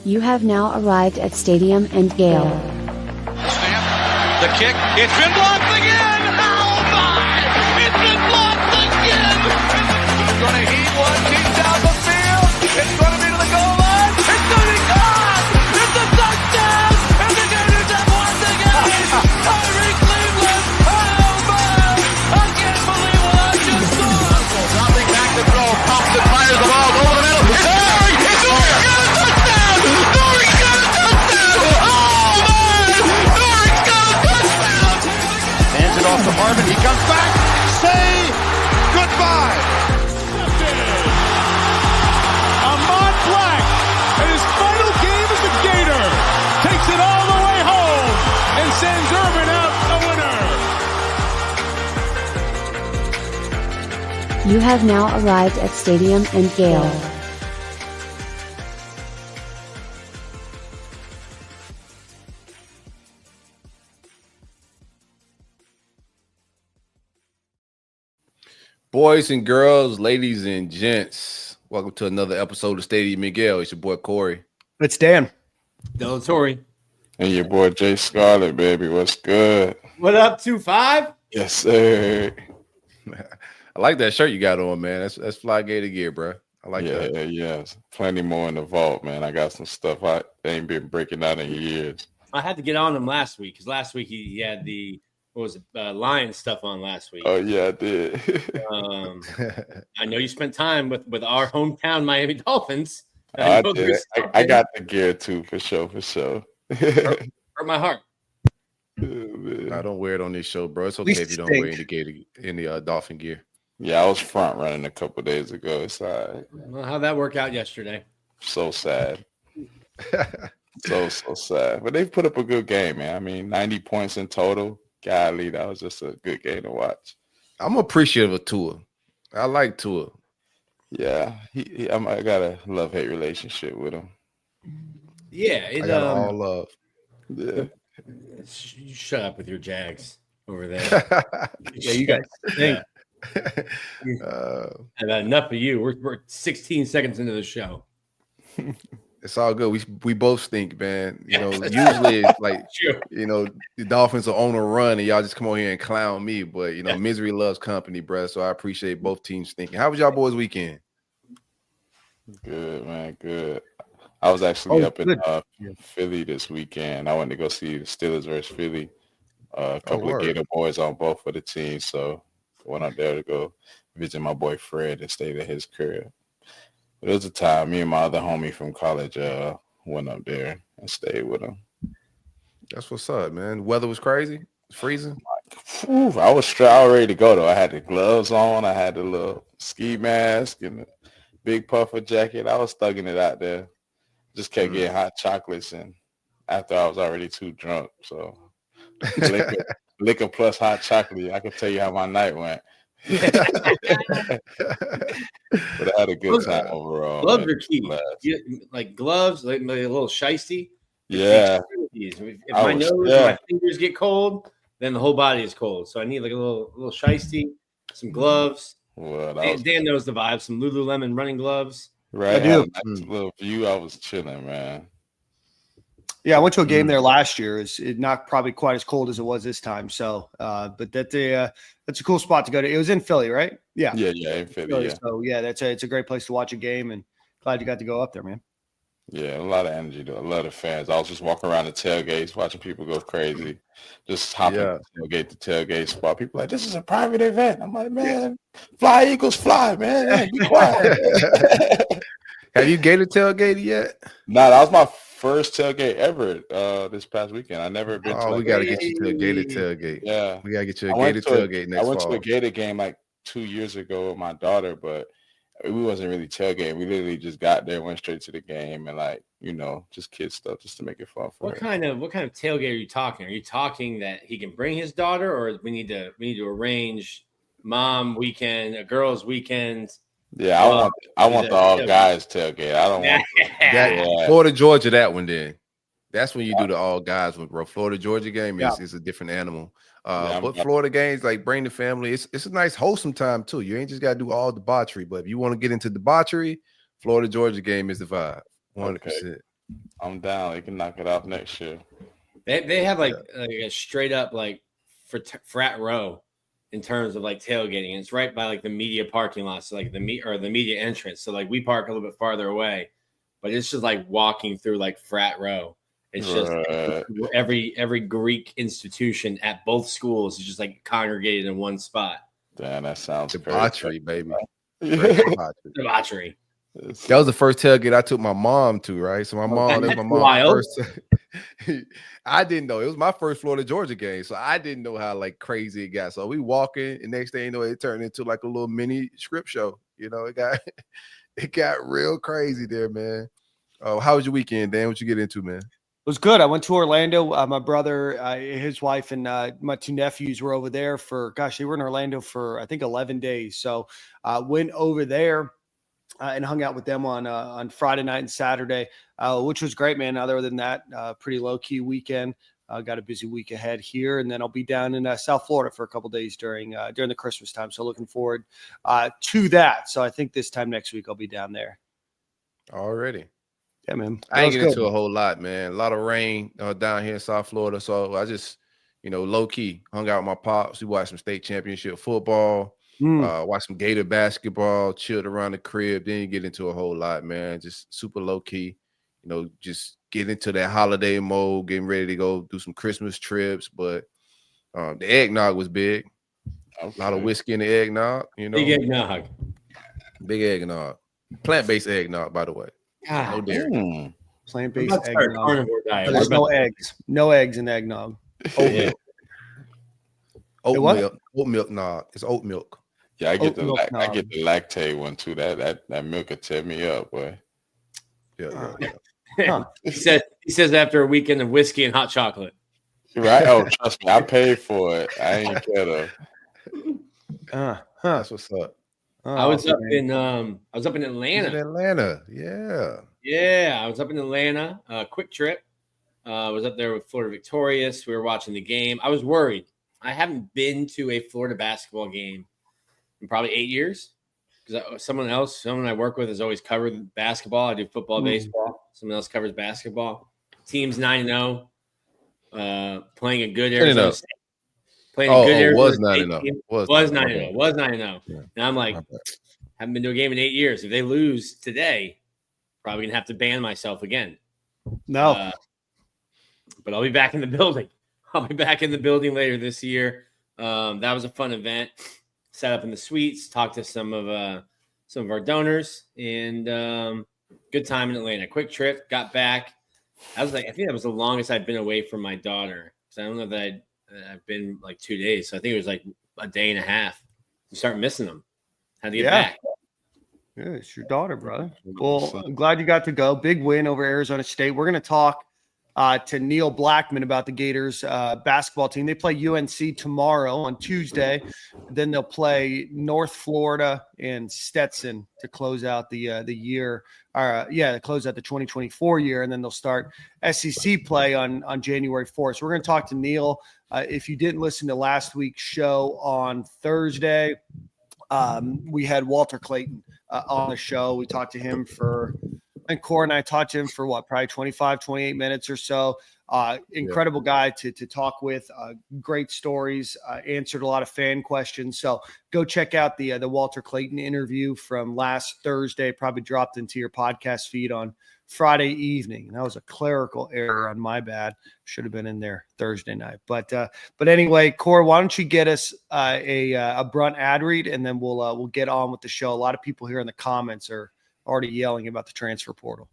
You have now arrived at Stadium and Gale. The kick, it's been blocked again! Oh my! It's been blocked again! It's going to heat one, deep down the field. It's going to be to the goal line. It's going to be gone! It's a touchdown! And the Gators have won the game! Tyree Cleveland! Oh my! I can't believe what I just saw! Dropping back to throw. Thompson fires the ball over the middle. It's Norrie! It's Norrie! Got a touchdown! Norrie got a touchdown! Oh my! Norrie got a touchdown! Hands it off to Harmon. He comes back. Say goodbye. Ahmad Black, in his final game as a Gator, takes it all the way home and sends Urban out a winner. You have now arrived at Stadium and Gale. Boys and girls, ladies and gents, welcome to another episode of Stadium and Gale. It's your boy Corey. It's Dan. Delatory. And your boy Jay Scarlett, baby. What's good? What up, 2-5? Yes, sir. I like that shirt you got on, man. That's Fly Gator gear, bro. I like that. Yeah, yes. Plenty more in the vault, man. I got some stuff I ain't been breaking out in years. I had to get on him last week because last week he had the lion stuff on last week. Oh yeah, I did. I know you spent time with our hometown Miami Dolphins. I did. I got the gear too, for sure. Hurt my heart. I don't wear it on this show, bro. It's okay if you don't wear any Dolphin gear. Yeah, I was front running a couple of days ago. It's all right. Well, how'd that work out yesterday? So sad. so sad. But they put up a good game, man. I mean, 90 points in total. Golly, that was just a good game to watch. I'm appreciative of Tua. I like Tua. Yeah, I got a love-hate relationship with him. Yeah, I got all love. Yeah. You shut up with your Jags over there. Yeah, you guys think. I've had enough of you. We're 16 seconds into the show. It's all good. We both stink, man. You know, usually it's like, you know, the Dolphins are on a run and y'all just come on here and clown me. But, you know, misery loves company, bro. So I appreciate both teams stinking. How was y'all boys' weekend? Good, man. Good. I was actually up in Philly this weekend. I went to go see the Steelers versus Philly. A couple of Gator boys on both of the teams. So I went up there to go visit my boy Fred and stayed at his crib. It was a time. Me and my other homie from college went up there and stayed with him. That's what's up, man. Weather was crazy. It's freezing. I was all ready to go, though. I had the gloves on. I had the little ski mask and the big puffer jacket. I was thugging it out there. Just kept getting hot chocolates. And after I was already too drunk. So liquor plus hot chocolate, I can tell you how my night went. But I had a good time overall. Gloves are key. Like gloves, like a little shiesty. Yeah. If my nose and my fingers get cold, then the whole body is cold. So I need like a little shiesty, some gloves. Well, Dan knows the vibe. Some Lululemon running gloves. Right. I do. Nice little view. I was chilling, man. Yeah, I went to a game there last year. It's not probably quite as cold as it was this time. So, but that's a cool spot to go to. It was in Philly, right? Yeah, in Philly. Yeah. So yeah, it's a great place to watch a game, and glad you got to go up there, man. Yeah, a lot of energy though. A lot of fans. I was just walking around the tailgates, watching people go crazy, just hopping tailgate to tailgate spot. People like, this is a private event. I'm like, man, fly Eagles, fly, man. Hey, be quiet. Have you Gator tailgated yet? Nah, that was my first tailgate ever this past weekend. I never been to we got to get you to a Gator tailgate. Yeah. We got to get you a Gator tailgate next fall. I went to a Gator game like 2 years ago with my daughter, but we wasn't really tailgating. We literally just got there, went straight to the game, and like, you know, just kid stuff just to make it fun for What kind of tailgate are you talking? Are you talking that he can bring his daughter, or we need to arrange mom weekend, a girls weekend? Yeah, I want the all guys tailgate. I don't want that. Florida Georgia, that one then. That's when you do the all guys one, bro. Florida Georgia game is a different animal. But Florida games, like, bring the family. It's a nice wholesome time too. You ain't just gotta do all debauchery, but if you want to get into debauchery, Florida Georgia game is the vibe. 100%. I'm down. They can knock it off next year. They have like a straight up like frat row in terms of like tailgating. It's right by like the media parking lot, so like the media entrance. So like we park a little bit farther away, but it's just like walking through like frat row. It's just every Greek institution at both schools is just like congregated in one spot. Damn, that sounds debauchery, baby. Debauchery. That was the first tailgate I took my mom to, right? So my mom, that was my mom's first. I didn't know. It was my first Florida Georgia game, so I didn't know how like crazy it got. So we walking, and next thing you know, it turned into like a little mini script show. You know, it got real crazy there, man. Oh, how was your weekend, Dan? What you get into, man? It was good. I went to Orlando. My brother, his wife, and my two nephews were over there they were in Orlando for, I think, 11 days. So went over there and hung out with them on Friday night and Saturday, which was great, man. Other than that, pretty low-key weekend. Got a busy week ahead here, and then I'll be down in South Florida for a couple days during the Christmas time. So looking forward to that. So I think this time next week I'll be down there. Already. Yeah, man. I ain't get into a whole lot, man. A lot of rain down here in South Florida. So I just, low key hung out with my pops. We watched some state championship football, watched some Gator basketball, chilled around the crib. Didn't get into a whole lot, man. Just super low key, just get into that holiday mode, getting ready to go do some Christmas trips. But the eggnog was big. Okay. A lot of whiskey in the eggnog, Big eggnog. Big eggnog. Plant-based eggnog, by the way. No dairy. Plant-based eggnog. There's no eggs. No eggs in eggnog. Oat milk nog. It's oat milk. Yeah, I get the lactate one too. That milk will tear me up, boy. Yeah. He says after a weekend of whiskey and hot chocolate. Right? Oh, trust me, I paid for it. I ain't care to. That's what's up. I was up in Atlanta. Yeah. I was up in Atlanta. Quick trip. I was up there with Florida Victorious. We were watching the game. I was worried. I haven't been to a Florida basketball game in probably 8 years because someone I work with has always covered basketball. I do football, baseball. Someone else covers basketball. Team's 9-0. Playing a good Arizona State. Was 9-0. Was 9-0. Yeah. Now I'm like, haven't been to a game in 8 years. If they lose today, probably gonna have to ban myself again. No, but I'll be back in the building. I'll be back in the building later this year. That was a fun event. Set up in the suites, talked to some of our donors, and good time in Atlanta. Quick trip, got back. I think that was the longest I've been away from my daughter. So I don't know that I've been like 2 days. So I think it was like a day and a half. You start missing them. Had to get back. Yeah, it's your daughter, brother. Well, I'm glad you got to go. Big win over Arizona State. We're going to talk to Neil Blackmon about the Gators basketball team. They play UNC tomorrow on Tuesday. Then they'll play North Florida and Stetson to close out the year. To close out the 2024 year, and then they'll start SEC play on January 4th. So we're going to talk to Neil. If you didn't listen to last week's show on Thursday, we had Walter Clayton on the show. We talked to him and Cora and I talked to him for probably 25, 28 minutes or so. Incredible guy to talk with. Great stories. Answered a lot of fan questions. So go check out the Walter Clayton interview from last Thursday. Probably dropped into your podcast feed on Friday evening. And that was a clerical error on my bad. Should have been in there Thursday night. But anyway, Cora, why don't you get us a Brunt ad read, and then we'll get on with the show. A lot of people here in the comments are already yelling about the transfer portal.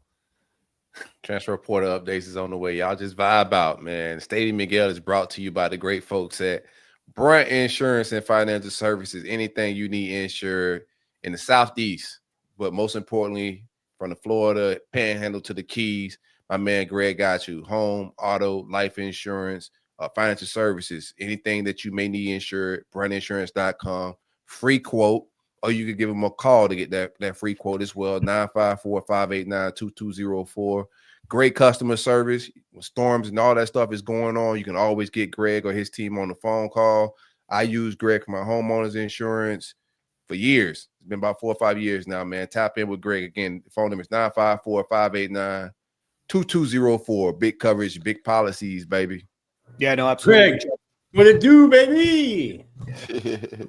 Transfer portal updates is on the way. Y'all just vibe out, man. Stadium and Gale is brought to you by the great folks at Brunt Insurance and Financial Services. Anything you need insured in the Southeast, but most importantly, from the Florida Panhandle to the Keys, my man Greg got you. Home, auto, life insurance, financial services, anything that you may need insured, bruntinsurance.com. Free quote. Or you could give them a call to get that free quote as well, 954-589-2204. Great customer service. When storms and all that stuff is going on, you can always get Greg or his team on the phone call. I use Greg for my homeowner's insurance for years. It's been about 4 or 5 years now, man. Tap in with Greg. Again, the phone number is 954-589-2204. 2204. Big coverage, big policies, baby. Yeah, no, absolutely. Greg, what it do, baby?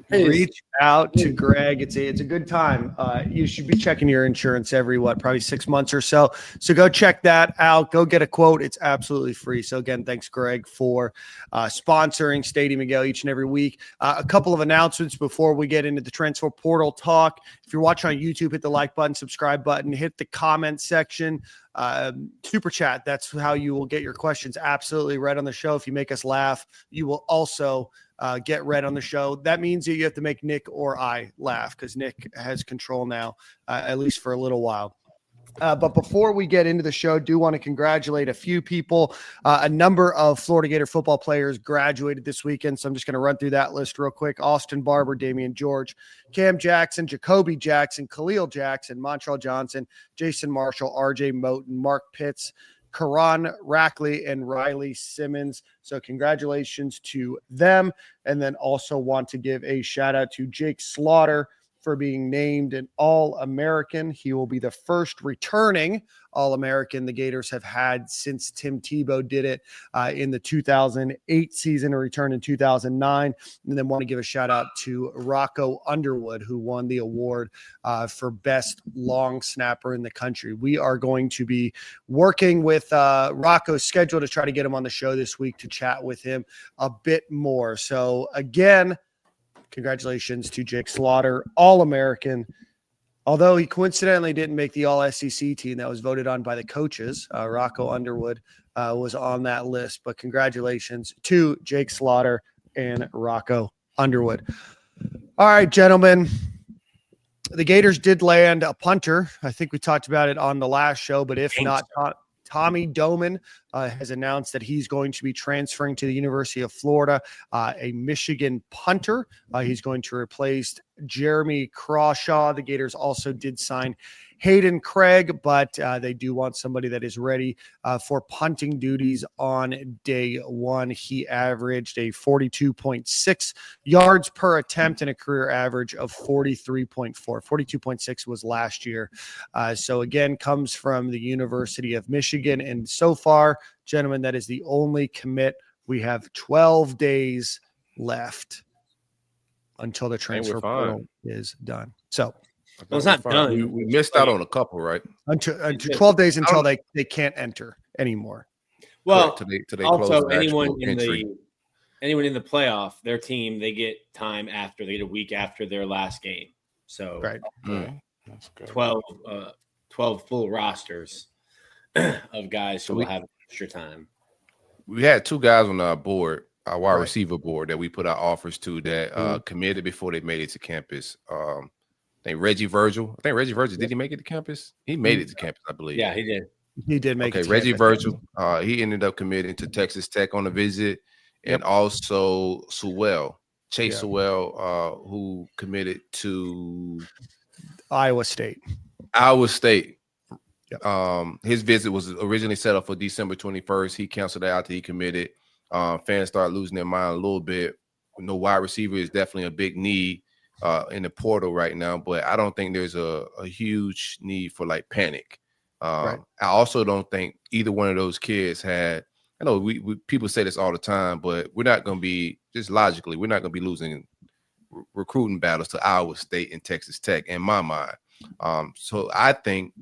Reach out to Greg. It's a good time. You should be checking your insurance every probably 6 months or so. So go check that out. Go get a quote. It's absolutely free. So again, thanks Greg for sponsoring Stadium and Gale each and every week. A couple of announcements before we get into the transfer portal talk. If you're watching on YouTube, hit the like button, subscribe button, hit the comment section. Super chat. That's how you will get your questions absolutely read on the show. If you make us laugh, you will also get read on the show. That means that you have to make Nick or I laugh because Nick has control now, at least for a little while. But before we get into the show, do want to congratulate a few people. A number of Florida Gator football players graduated this weekend, so I'm just going to run through that list real quick. Austin Barber, Damian George, Cam Jackson, Jacoby Jackson, Khalil Jackson, Montreal Johnson, Jason Marshall, RJ Moten, Mark Pitts, Karan Rackley, and Riley Simmons. So congratulations to them. And then also want to give a shout out to Jake Slaughter for being named an All-American. He will be the first returning All-American the Gators have had since Tim Tebow did it in the 2008 season, a return in 2009. And then want to give a shout out to Rocco Underwood, who won the award for best long snapper in the country. We are going to be working with Rocco's schedule to try to get him on the show this week to chat with him a bit more. So again, congratulations to Jake Slaughter, All-American. Although he coincidentally didn't make the All-SEC team that was voted on by the coaches, Rocco Underwood was on that list. But congratulations to Jake Slaughter and Rocco Underwood. All right, gentlemen. The Gators did land a punter. I think we talked about it on the last show, but if not, Tommy Doman has announced that he's going to be transferring to the University of Florida, a Michigan punter. He's going to replace Jeremy Crawshaw. The Gators also did sign Hayden Craig, but they do want somebody that is ready for punting duties on day one. He averaged a 42.6 yards per attempt and a career average of 43.4. 42.6 was last year. So again, comes from the University of Michigan. And so far, gentlemen, that is the only commit. We have 12 days left until the transfer portal is done. So well, it's not done. We missed out on a couple, right? Until 12 days until they can't enter anymore. Well, today also anyone in the playoff, their team, they get time after, they get a week after their last game. So right. That's good. 12 full rosters of guys who will have extra time. We had two guys on our board, our wide receiver board, that we put our offers to that committed before they made it to campus. I think Reggie Virgil. Did he make it to campus? He made it to campus, I believe. Yeah, he did. He did make it to Reggie campus. Virgil. He ended up committing to Texas Tech on a visit, and also Chase Sewell, who committed to Iowa State. Yep. His visit was originally set up for December 21st. He canceled that out till he committed. Fans started losing their mind a little bit. Wide receiver is definitely a big need in the portal right now, but I don't think there's a huge need for like panic. I also don't think either one of those kids had. I know we people say this all the time, but we're not going to be, just logically, we're not going to be losing recruiting battles to Iowa State and Texas Tech in my mind. So I think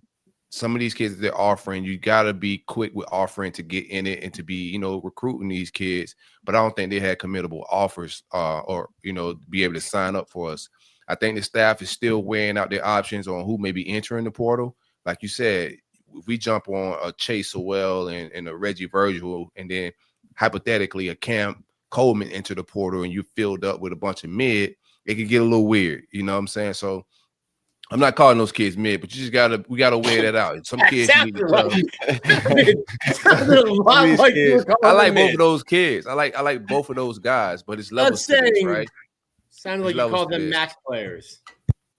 some of these kids that they're offering, you got to be quick with offering to get in it and to be, recruiting these kids. But I don't think they had committable offers or be able to sign up for us. I think the staff is still weighing out their options on who may be entering the portal. Like you said, if we jump on a Chase Sewell and a Reggie Virgil, and then hypothetically a Cam Coleman enter the portal and you filled up with a bunch of mid, it could get a little weird. You know what I'm saying? So I'm not calling those kids mid, but we gotta weigh that out. Some kids you need to I like both of those kids. I like both of those guys, but it's levels to this, right? Sounded like you called them MAC players.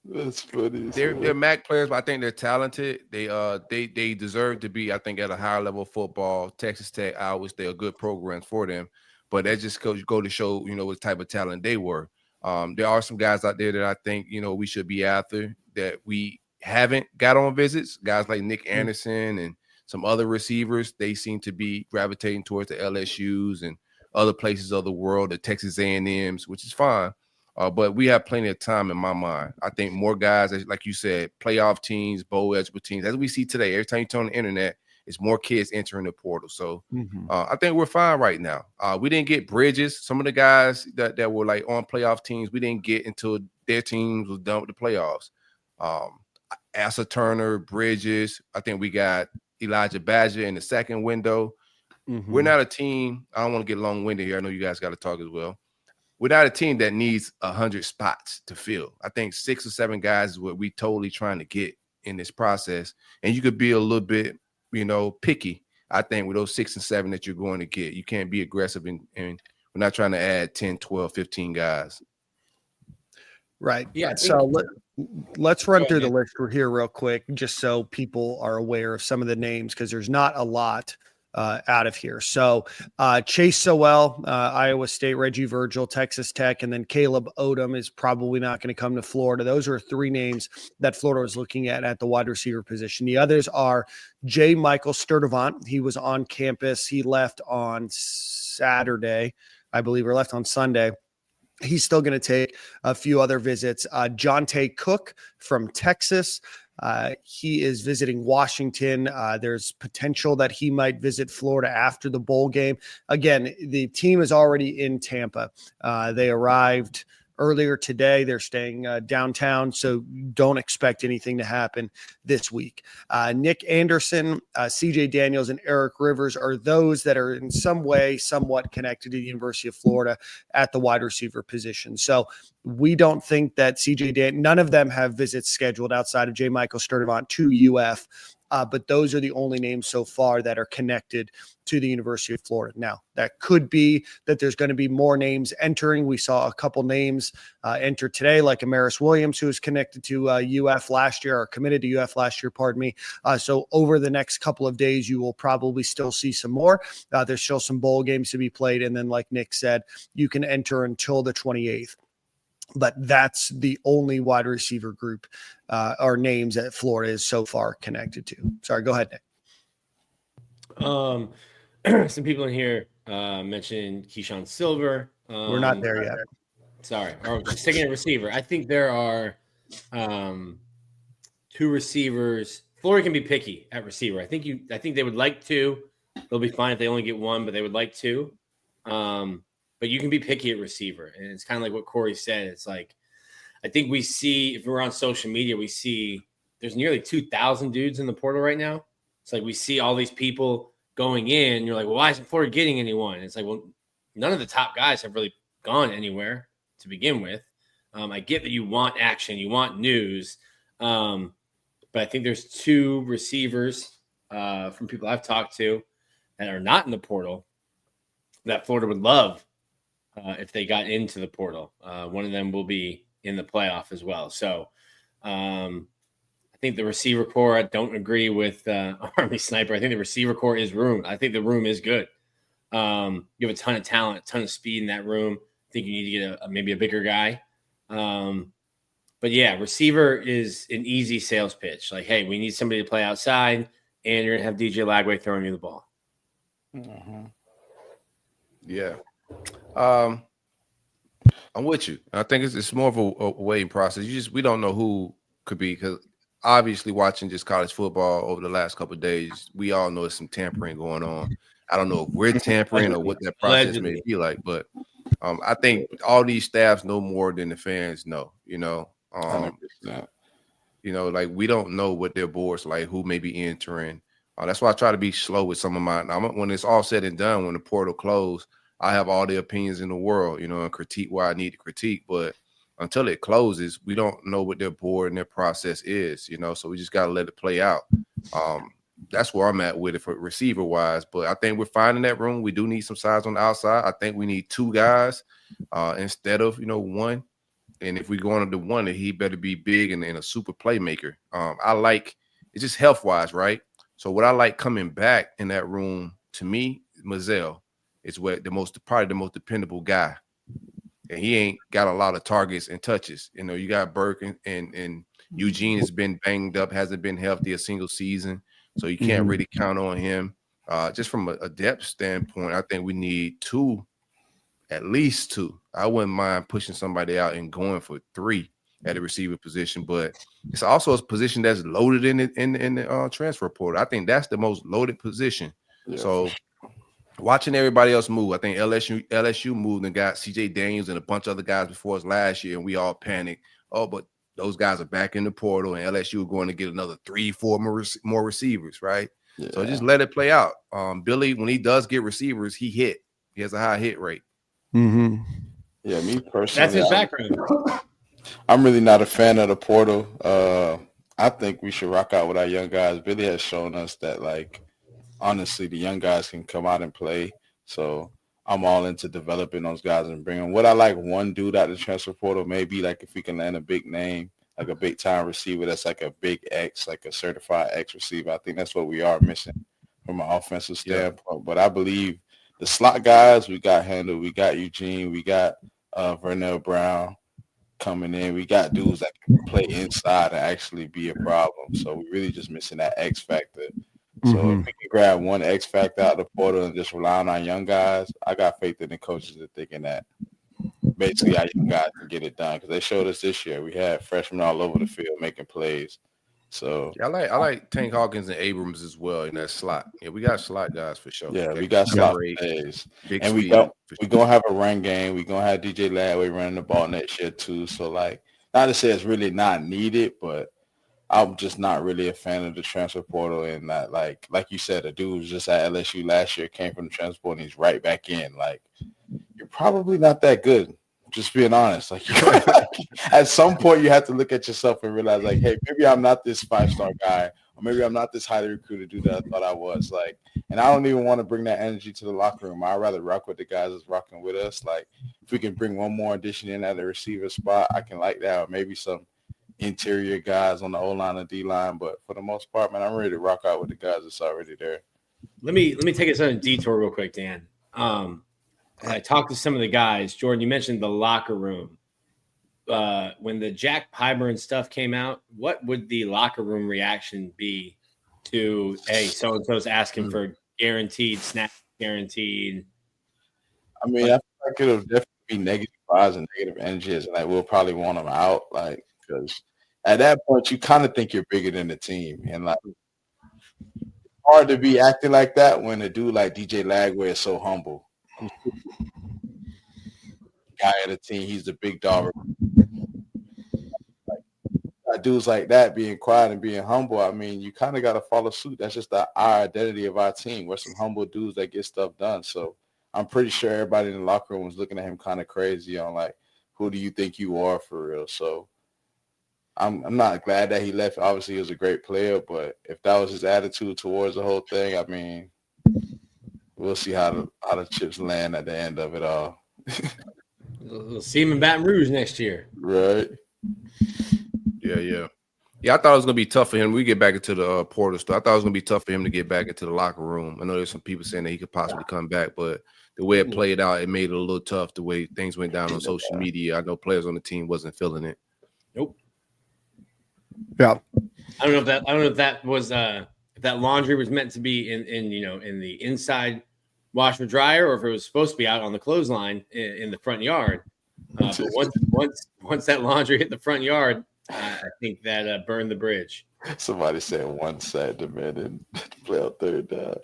That's funny. They're MAC players, but I think they're talented. They deserve to be, I think, at a higher level of football. Texas Tech, Iowa State are good programs for them, but that just go to show, what type of talent they were. There are some guys out there that I think, we should be after that we haven't got on visits. Guys like Nick Anderson and some other receivers, they seem to be gravitating towards the LSUs and other places of the world, the Texas A&Ms, which is fine. But we have plenty of time in my mind. I think more guys, like you said, playoff teams, bowl eligible teams, as we see today, every time you turn on the internet, it's more kids entering the portal. So I think we're fine right now. We didn't get Bridges. Some of the guys that were like on playoff teams, we didn't get until their teams was done with the playoffs. Asa Turner, Bridges. I think we got Elijah Badger in the second window. We're not a team. I don't want to get long-winded here. I know you guys got to talk as well. We're not a team that needs 100 spots to fill. I think 6 or 7 guys is what we totally trying to get in this process. And you could be a little bit, picky, I think, with those 6 and 7 that you're going to get. You can't be aggressive, and we're not trying to add 10, 12, 15 guys. Right. Yeah. So let's run through the list here real quick, just so people are aware of some of the names, because there's not a lot out of here. So Chase Sowell, Iowa State, Reggie Virgil, Texas Tech, and then Caleb Odom is probably not going to come to Florida. Those are 3 names that Florida was looking at the wide receiver position. The others are J. Michael Sturdivant. He was on campus. He left on Saturday, I believe, or left on Sunday. He's still going to take a few other visits. Jonte Cook from Texas. He is visiting Washington. There's potential that he might visit Florida after the bowl game. Again, the team is already in Tampa. They arrived earlier today. They're staying downtown, so don't expect anything to happen this week. Nick Anderson, CJ Daniels, and Eric Rivers are those that are in some way somewhat connected to the University of Florida at the wide receiver position. So we don't think that none of them have visits scheduled outside of J. Michael Sturdivant to UF. But those are the only names so far that are connected to the University of Florida. Now, that could be that there's going to be more names entering. We saw a couple names enter today, like Amaris Williams, who is connected to UF last year, or committed to UF last year, pardon me. So over the next couple of days, you will probably still see some more. There's still some bowl games to be played. And then, like Nick said, you can enter until the 28th. But that's the only wide receiver group or names that Florida is so far connected to. Sorry, go ahead, Nick. Some people in here mentioned Keyshawn Silver. We're not there yet. Sorry. Or just taking a receiver. I think there are 2 receivers. Florida can be picky at receiver. I think they would like 2. They'll be fine if they only get 1, but they would like 2. But you can be picky at receiver. And it's kind of like what Corey said. It's like, I think we see, if we're on social media, we see there's nearly 2,000 dudes in the portal right now. It's like we see all these people going in. And you're like, well, why isn't Florida getting anyone? And it's like, well, none of the top guys have really gone anywhere to begin with. I get that you want action, you want news. But I think there's 2 receivers from people I've talked to that are not in the portal that Florida would love if they got into the portal. One of them will be in the playoff as well. So I think the receiver core, I don't agree with Army Sniper. I think the receiver core is room. I think the room is good. You have a ton of talent, a ton of speed in that room. I think you need to get maybe a bigger guy. But yeah, receiver is an easy sales pitch. Like, hey, we need somebody to play outside, and you're going to have DJ Lagway throwing you the ball. Yeah. I'm with you. I think it's more of a waiting process. We don't know who could be, because obviously watching just college football over the last couple of days, we all know there's some tampering going on. I don't know if we're tampering or what that process may be like, but I think all these staffs know more than the fans know, like we don't know what their board's like, who may be entering. That's why I try to be slow with some of mine. When it's all said and done, when the portal closed, I have all the opinions in the world, and critique where I need to critique. But until it closes, we don't know what their board and their process is, so we just got to let it play out. That's where I'm at with it for receiver wise. But I think we're finding that room. We do need some size on the outside. I think we need 2 guys instead of, 1. And if we go on to 1, he better be big and a super playmaker. I like it's just health wise, right? So what I like coming back in that room, to me, Mazzell is probably the most dependable guy. And he ain't got a lot of targets and touches. You got Burke and Eugene has been banged up, hasn't been healthy a single season. so you can't really count on him. Just from a depth standpoint, I think we need at least two. I wouldn't mind pushing somebody out and going for 3 at the receiver position, but it's also a position that's loaded in the transfer portal. I think that's the most loaded position. Yeah. So watching everybody else move, I think LSU moved and got CJ Daniels and a bunch of other guys before us last year, and we all panicked. Oh, but those guys are back in the portal, and LSU are going to get another 3-4 more receivers, right? Yeah. So just let it play out. Billy, when he does get receivers, he has a high hit rate. Mm-hmm. Yeah, me personally, that's his background. I'm really not a fan of the portal. I think we should rock out with our young guys. Billy has shown us that, like, honestly, the young guys can come out and play. So I'm all into developing those guys and bringing. What I like one dude out of the transfer portal, maybe like if we can land a big name, like a big time receiver that's like a big X, like a certified X receiver. I think that's what we are missing from an offensive standpoint. Yeah. But I believe the slot guys we got handled. We got Eugene. We got Vernell Brown coming in. We got dudes that can play inside and actually be a problem. So we're really just missing that X factor. So if we can grab one X factor out of the portal and just rely on our young guys, I got faith in the coaches that thinking that basically our young guys can get it done, because they showed us this year. We had freshmen all over the field making plays. So yeah, I like Tank Hawkins and Abrams as well in that slot. Yeah, we got slot guys for sure. Yeah, we got slot plays. And we're going to have a run game. We're going to have DJ Ladway running the ball next year too. So, like, not to say it's really not needed, but I'm just not really a fan of the transfer portal. And that, like you said, a dude was just at LSU last year, came from the transfer portal, and he's right back in. Like, you're probably not that good. Just being honest, like at some point you have to look at yourself and realize, like, hey, maybe I'm not this 5-star guy, or maybe I'm not this highly recruited dude that I thought I was. Like, and I don't even want to bring that energy to the locker room. I'd rather rock with the guys that's rocking with us. Like, if we can bring one more addition in at the receiver spot, I can like that, or maybe some interior guys on the O-line and D-line. But for the most part, man, I'm ready to rock out with the guys that's already there. Let me take us on a detour real quick, Dan. I talked to some of the guys. Jordan, you mentioned the locker room. When the Jack Pyburn stuff came out, what would the locker room reaction be to, hey, so-and-so's asking for guaranteed, snap guaranteed? I mean, I feel like it'll definitely be negative vibes and negative energies, and like we'll probably want them out, like, because at that point you kind of think you're bigger than the team, and like it's hard to be acting like that when a dude like DJ Lagway is so humble. Guy of the team, he's the big dog. Like, dudes like that being quiet and being humble, I mean, you kind of got to follow suit. That's just our identity of our team. We're some humble dudes that get stuff done. So I'm pretty sure everybody in the locker room was looking at him kind of crazy on, like, who do you think you are for real? So I'm not glad that he left. Obviously, he was a great player, but if that was his attitude towards the whole thing, I mean, we'll see how the chips land at the end of it all. We'll see him in Baton Rouge next year. Right. Yeah. I thought it was going to be tough for him. We get back into the portal stuff. I thought it was going to be tough for him to get back into the locker room. I know there's some people saying that he could possibly come back, but the way it played out, it made it a little tough the way things went down on social media. I know players on the team wasn't feeling it. Nope. Yeah. I don't know if that was if that laundry was meant to be in the inside washer dryer, or if it was supposed to be out on the clothesline in the front yard. But once that laundry hit the front yard, I think that burned the bridge. Somebody said one side demanded to play out third down.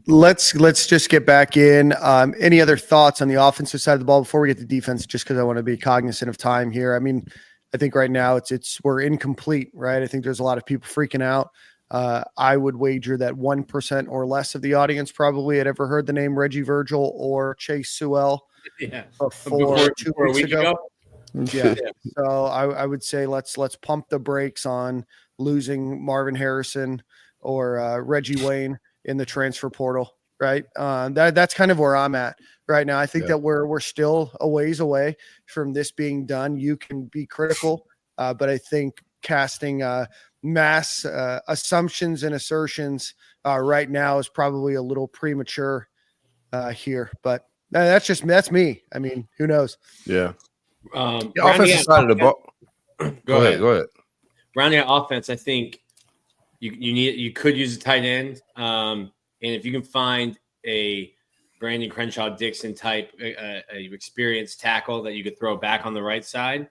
Let's just get back in. Any other thoughts on the offensive side of the ball before we get to defense? Just because I want to be cognizant of time here. I mean, I think right now we're incomplete, right? I think there's a lot of people freaking out. I would wager that 1% or less of the audience probably had ever heard the name Reggie Virgil or Chase Sewell before 2 weeks ago. Yeah. So I would say let's pump the brakes on losing Marvin Harrison or Reggie Wayne in the transfer portal, right? That's kind of where I'm at right now. I think that we're still a ways away from this being done. You can be critical, but I think casting mass assumptions and assertions right now is probably a little premature here. But that's me. I mean, who knows? Yeah. The offensive side of the ball. Go ahead. Go ahead. Rounding out offense, I think you could use a tight end. And if you can find a Brandon Crenshaw Dixon type a experienced tackle that you could throw back on the right side,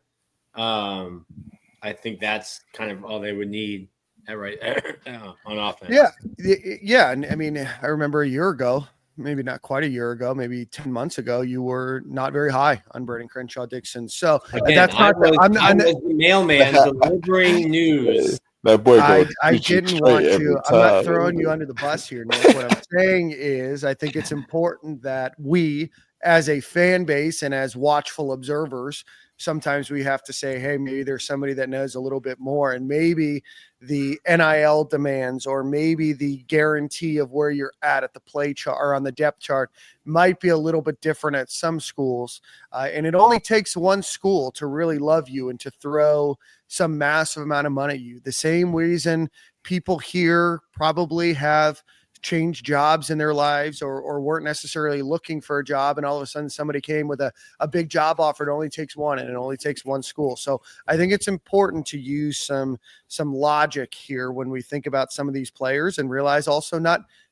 I think that's kind of all they would need on offense. Yeah. And I mean, I remember a year ago, maybe not quite a year ago, maybe 10 months ago, you were not very high on Brandon Crenshaw Dixon. So again, that's not I'm the mailman delivering news. That boy I didn't want to. I'm not throwing you under the bus here, Nick. What I'm saying is I think it's important that we, as a fan base and as watchful observers, sometimes we have to say, hey, maybe there's somebody that knows a little bit more, and maybe the NIL demands or maybe the guarantee of where you're at the play chart or on the depth chart might be a little bit different at some schools. And it only takes one school to really love you and to throw some massive amount of money at you. The same reason people here probably have changed jobs in their lives or weren't necessarily looking for a job, and all of a sudden somebody came with a big job offer. It only takes one, and it only takes one school. So I think it's important to use some logic here when we think about some of these players and realize also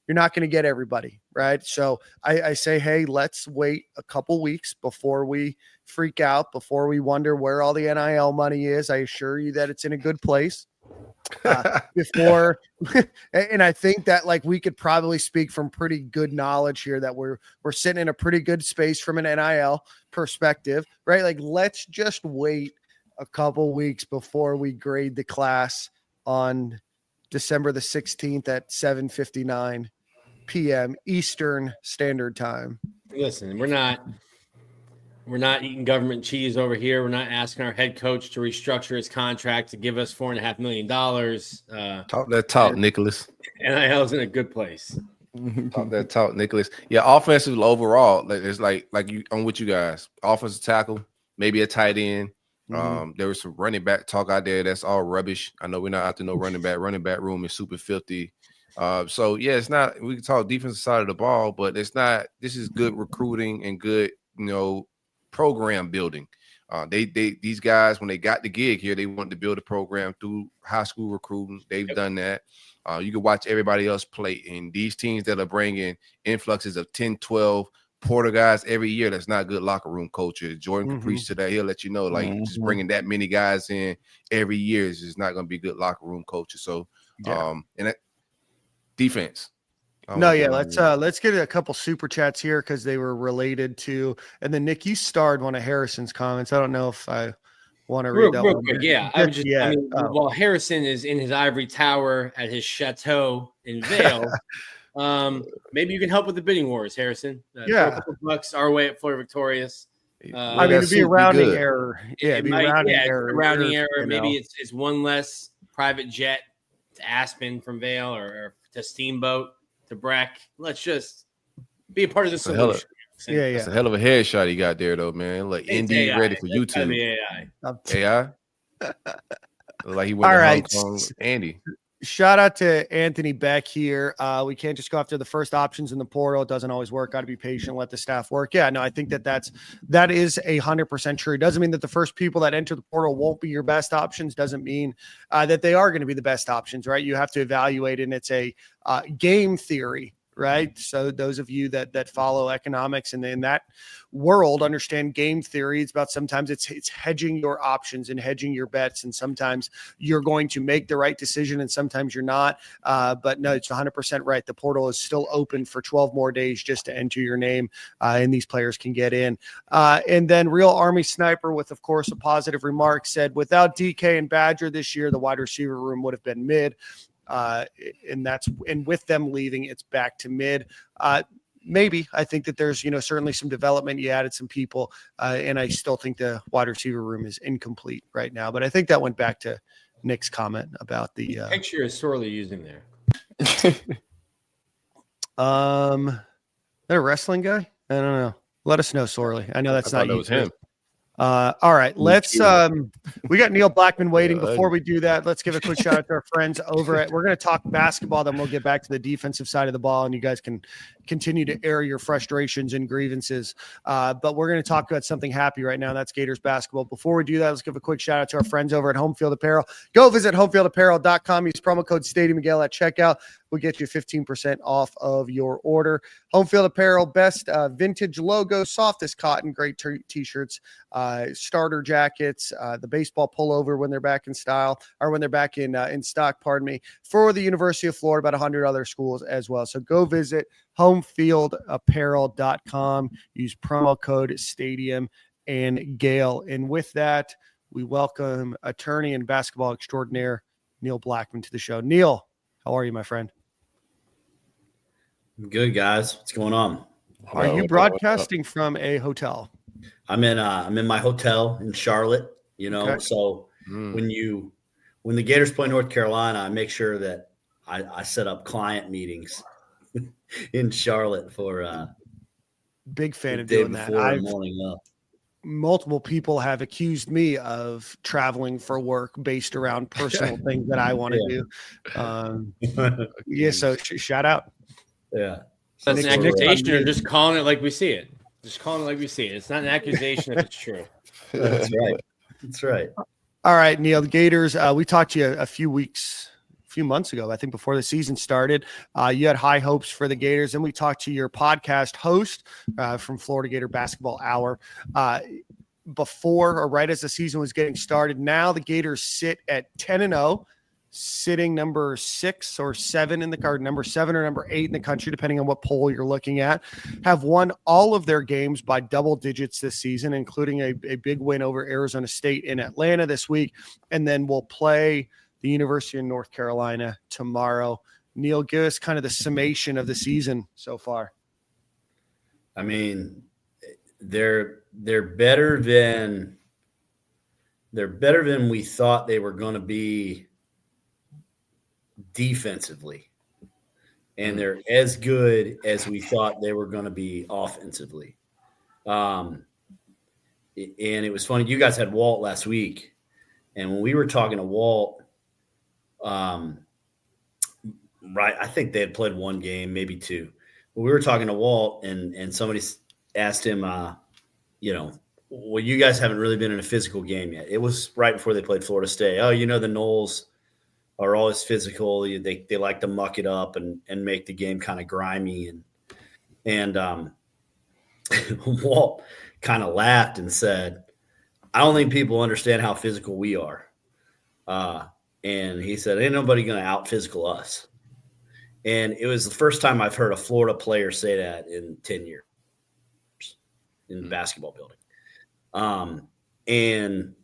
you're not going to get everybody, right? So I say, hey, let's wait a couple weeks before we freak out, before we wonder where all the NIL money is. I assure you that it's in a good place. Before and I think that like we could probably speak from pretty good knowledge here that we're sitting in a pretty good space from an NIL perspective, right? Like let's just wait a couple weeks before we grade the class on December the 16th at 7:59 p.m. Eastern Standard Time. Listen, we're not eating government cheese over here. We're not asking our head coach to restructure his contract to give us $4.5 million. Talk that talk, Nicholas. NIL's in a good place. Talk that talk, Nicholas. Yeah, offensive overall, it's like you on with you guys. Offensive tackle, maybe a tight end. There was some running back talk out there. That's all rubbish. I know we're not out to no running back. Running back room is super filthy. So yeah, it's not. We can talk defensive side of the ball, but it's not. This is good recruiting and good, program building. These guys, when they got the gig here, they wanted to build a program through high school recruiting. They've done that. You can watch everybody else play. And these teams that are bringing influxes of 10, 12 Porter guys every year, that's not good locker room culture. Jordan can preach to that. He'll let you know, just bringing that many guys in every year is just not going to be good locker room culture. So, and that defense. Let's get a couple super chats here because they were related to, and then Nick, you starred one of Harrison's comments. I don't know if I want to read that real one. Quick, yeah. While Harrison is in his ivory tower at his chateau in Vale, maybe you can help with the bidding wars, Harrison. Throw a couple bucks our way at Florida Victorious. It'd be a rounding error. Yeah, it'd be a rounding error. Rounding error. Maybe it's one less private jet to Aspen from Vale or to Steamboat to Breck. Let's just be a part of the solution. It's a hell of a headshot he got there, though, man. Like Indy ready for YouTube. AI. Like he went to Hong Kong. Andy. Shout out to Anthony Beck here. We can't just go after the first options in the portal. It doesn't always work. Got to be patient. Let the staff work. Yeah, no, I think that is 100% true. It doesn't mean that the first people that enter the portal won't be your best options. Doesn't mean that they are going to be the best options, right? You have to evaluate, and it's a game theory, right? So those of you that follow economics and in that world understand game theory. It's about sometimes it's hedging your options and hedging your bets, and sometimes you're going to make the right decision and sometimes you're not. But no, it's 100% right. The portal is still open for 12 more days just to enter your name, and these players can get in. And then Real Army Sniper, with of course a positive remark, said without DK and Badger this year, the wide receiver room would have been mid. And with them leaving, it's back to mid. Maybe I think that there's, certainly some development. You added some people, and I still think the wide receiver room is incomplete right now. But I think that went back to Nick's comment about the picture is sorely using there. That a wrestling guy? I don't know. Let us know, Sorley. I know that's not you. That was him. All right, let's we got Neil Blackmon waiting. Before we do that, let's give a quick shout out to our friends over at, we're going to talk basketball, then we'll get back to the defensive side of the ball, and you guys can continue to air your frustrations and grievances. But we're going to talk about something happy right now. That's Gators basketball. Before we do that, let's give a quick shout out to our friends over at Home Field Apparel. Go visit homefieldapparel.com. Use promo code Stadium and Gale at checkout. We'll get you 15% off of your order. Home Field Apparel, best vintage logo, softest cotton, great t-shirts, starter jackets, the baseball pullover when they're back in style, or when they're back in stock, pardon me, for the University of Florida, about 100 other schools as well. So go visit homefieldapparel.com. Use promo code Stadium and Gale. And with that, we welcome attorney and basketball extraordinaire Neil Blackmon to the show. Neil, how are you, my friend? Good, guys. What's going on? Are you broadcasting from a hotel? I'm in my hotel in Charlotte, okay. So when the Gators play North Carolina, I make sure that I set up client meetings in Charlotte for big fan of doing that. Morning up. Multiple people have accused me of traveling for work based around personal things that I want to do. So shout out. Yeah. So that's an accusation, or just calling it like we see it. Just calling it like we see it. It's not an accusation if it's true. That's right. That's right. All right, Neil, the Gators, we talked to you a few months ago, I think before the season started. You had high hopes for the Gators, and we talked to your podcast host from Florida Gator Basketball Hour before or right as the season was getting started. Now the Gators sit at 10-0, sitting number 6 or 7 in the card, number 7 or number 8 in the country, depending on what poll you're looking at, have won all of their games by double digits this season, including a big win over Arizona State in Atlanta this week. And then we'll play the University of North Carolina tomorrow. Neil, give us kind of the summation of the season so far. I mean, they're better than we thought they were going to be defensively, and they're as good as we thought they were going to be offensively. And it was funny. You guys had Walt last week, and when we were talking to Walt, right, I think they had played one game, maybe two. But we were talking to Walt, and somebody asked him, well, you guys haven't really been in a physical game yet. It was right before they played Florida State. Oh, the Noles are always physical. They like to muck it up and make the game kind of grimy. And Walt kind of laughed and said, I don't think people understand how physical we are. And he said, ain't nobody going to out physical us. And it was the first time I've heard a Florida player say that in 10 years in the basketball building. And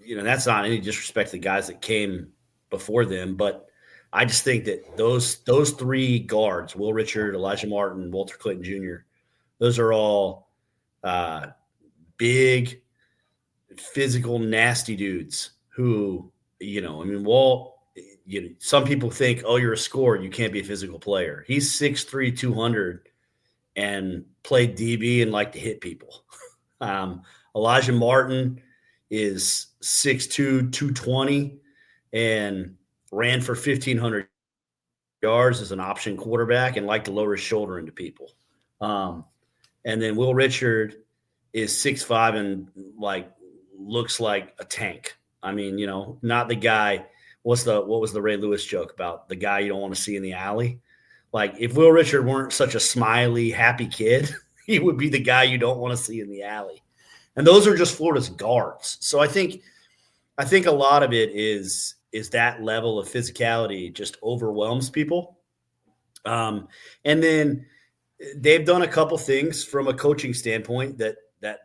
that's not any disrespect to the guys that came before them, but I just think that those three guards, Will Richard, Elijah Martin, Walter Clayton Jr., those are all big, physical, nasty dudes who, Walt, some people think, oh, you're a scorer, you can't be a physical player. He's 6'3", 200 and played DB and liked to hit people. Elijah Martin is 6'2", 220 and ran for 1,500 yards as an option quarterback and liked to lower his shoulder into people. And then Will Richard is 6'5" and looks like a tank. I mean, not the guy. What was the Ray Lewis joke about the guy you don't want to see in the alley? Like, if Will Richard weren't such a smiley, happy kid, he would be the guy you don't want to see in the alley. And those are just Florida's guards. So I think a lot of it is that level of physicality just overwhelms people. And then they've done a couple things from a coaching standpoint that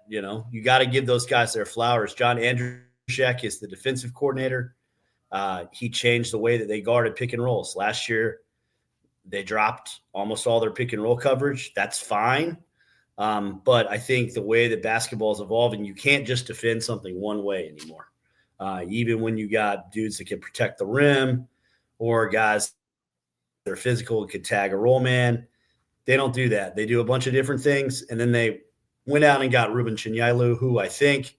you got to give those guys their flowers. John Andrushak is the defensive coordinator. He changed the way that they guarded pick and rolls. Last year, they dropped almost all their pick and roll coverage. That's fine. But I think the way that basketball is evolving, you can't just defend something one way anymore. Even when you got dudes that can protect the rim or guys that are physical and could tag a roll man, they don't do that. They do a bunch of different things. And then they went out and got Ruben Chinyailu, who I think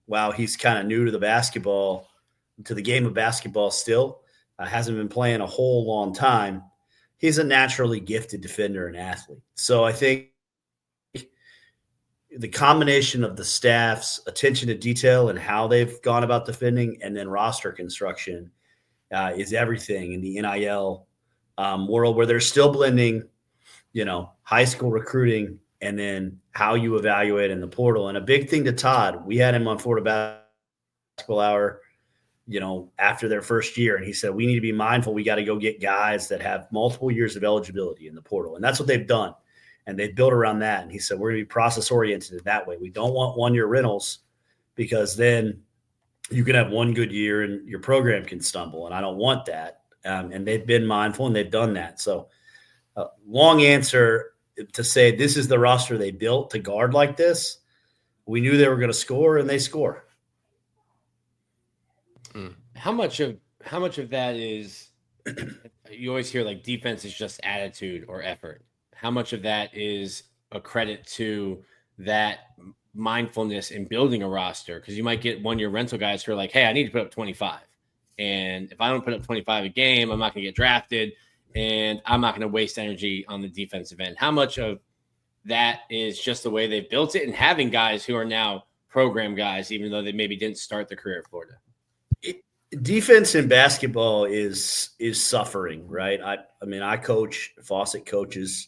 While he's kind of new to the game of basketball still, hasn't been playing a whole long time, he's a naturally gifted defender and athlete. So I think the combination of the staff's attention to detail and how they've gone about defending and then roster construction is everything in the NIL world, where they're still blending, high school recruiting and then how you evaluate in the portal. And a big thing to Todd, we had him on Florida Basketball Hour, after their first year. And he said, we need to be mindful. We got to go get guys that have multiple years of eligibility in the portal. And that's what they've done. And they built around that. And he said, we're going to be process oriented that way. We don't want 1-year rentals, because then you can have one good year and your program can stumble. And I don't want that. And they've been mindful and they've done that. So long answer to say this is the roster they built to guard like this. We knew they were going to score, and they score. How much of that is you always hear like defense is just attitude or effort? How much of that is a credit to that mindfulness in building a roster? Because you might get 1-year rental guys who are like, hey, I need to put up 25. And if I don't put up 25 a game, I'm not going to get drafted, and I'm not going to waste energy on the defensive end. How much of that is just the way they've built it and having guys who are now program guys, even though they maybe didn't start their career at Florida? Defense in basketball is suffering, right? I coach, Fawcett coaches,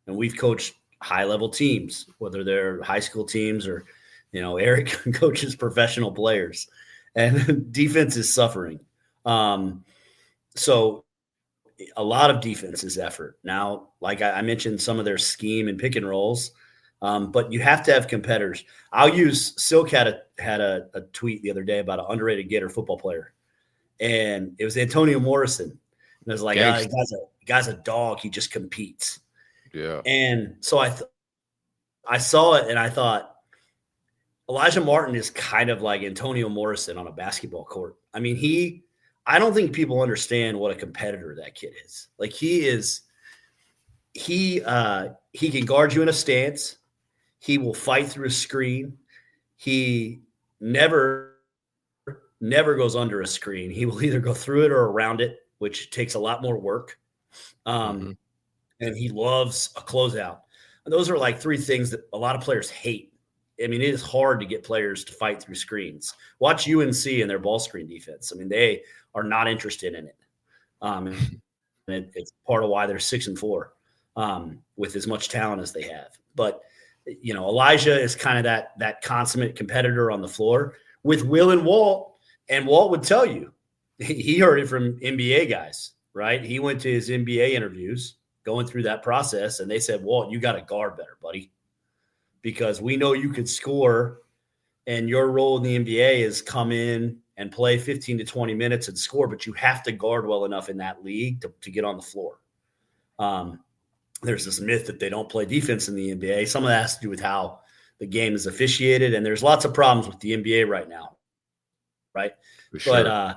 and we've coached high-level teams, whether they're high school teams or, Eric coaches professional players, and defense is suffering. So a lot of defense is effort. Now, like I mentioned, some of their scheme and pick and rolls, but you have to have competitors. I'll use Silk had a tweet the other day about an underrated Gator football player, and it was Antonio Morrison. And it was like, guy's a dog. He just competes. Yeah. And so I saw it and I thought, Elijah Martin is kind of like Antonio Morrison on a basketball court. I mean, I don't think people understand what a competitor that kid is. Like he can guard you in a stance. He will fight through a screen. He never goes under a screen. He will either go through it or around it, which takes a lot more work. And he loves a closeout. And those are like 3 things that a lot of players hate. I mean, it is hard to get players to fight through screens. Watch UNC and their ball screen defense. I mean, they are not interested in it. And it's part of why they're 6-4 with as much talent as they have. But, Elijah is kind of that consummate competitor on the floor with Will and Walt. And Walt would tell you, he heard it from NBA guys, right? He went to his NBA interviews going through that process, and they said, Walt, you got to guard better, buddy, because we know you could score, and your role in the NBA is come in and play 15 to 20 minutes and score, but you have to guard well enough in that league to get on the floor. There's this myth that they don't play defense in the NBA. Some of that has to do with how the game is officiated, and there's lots of problems with the NBA right now, right? For sure.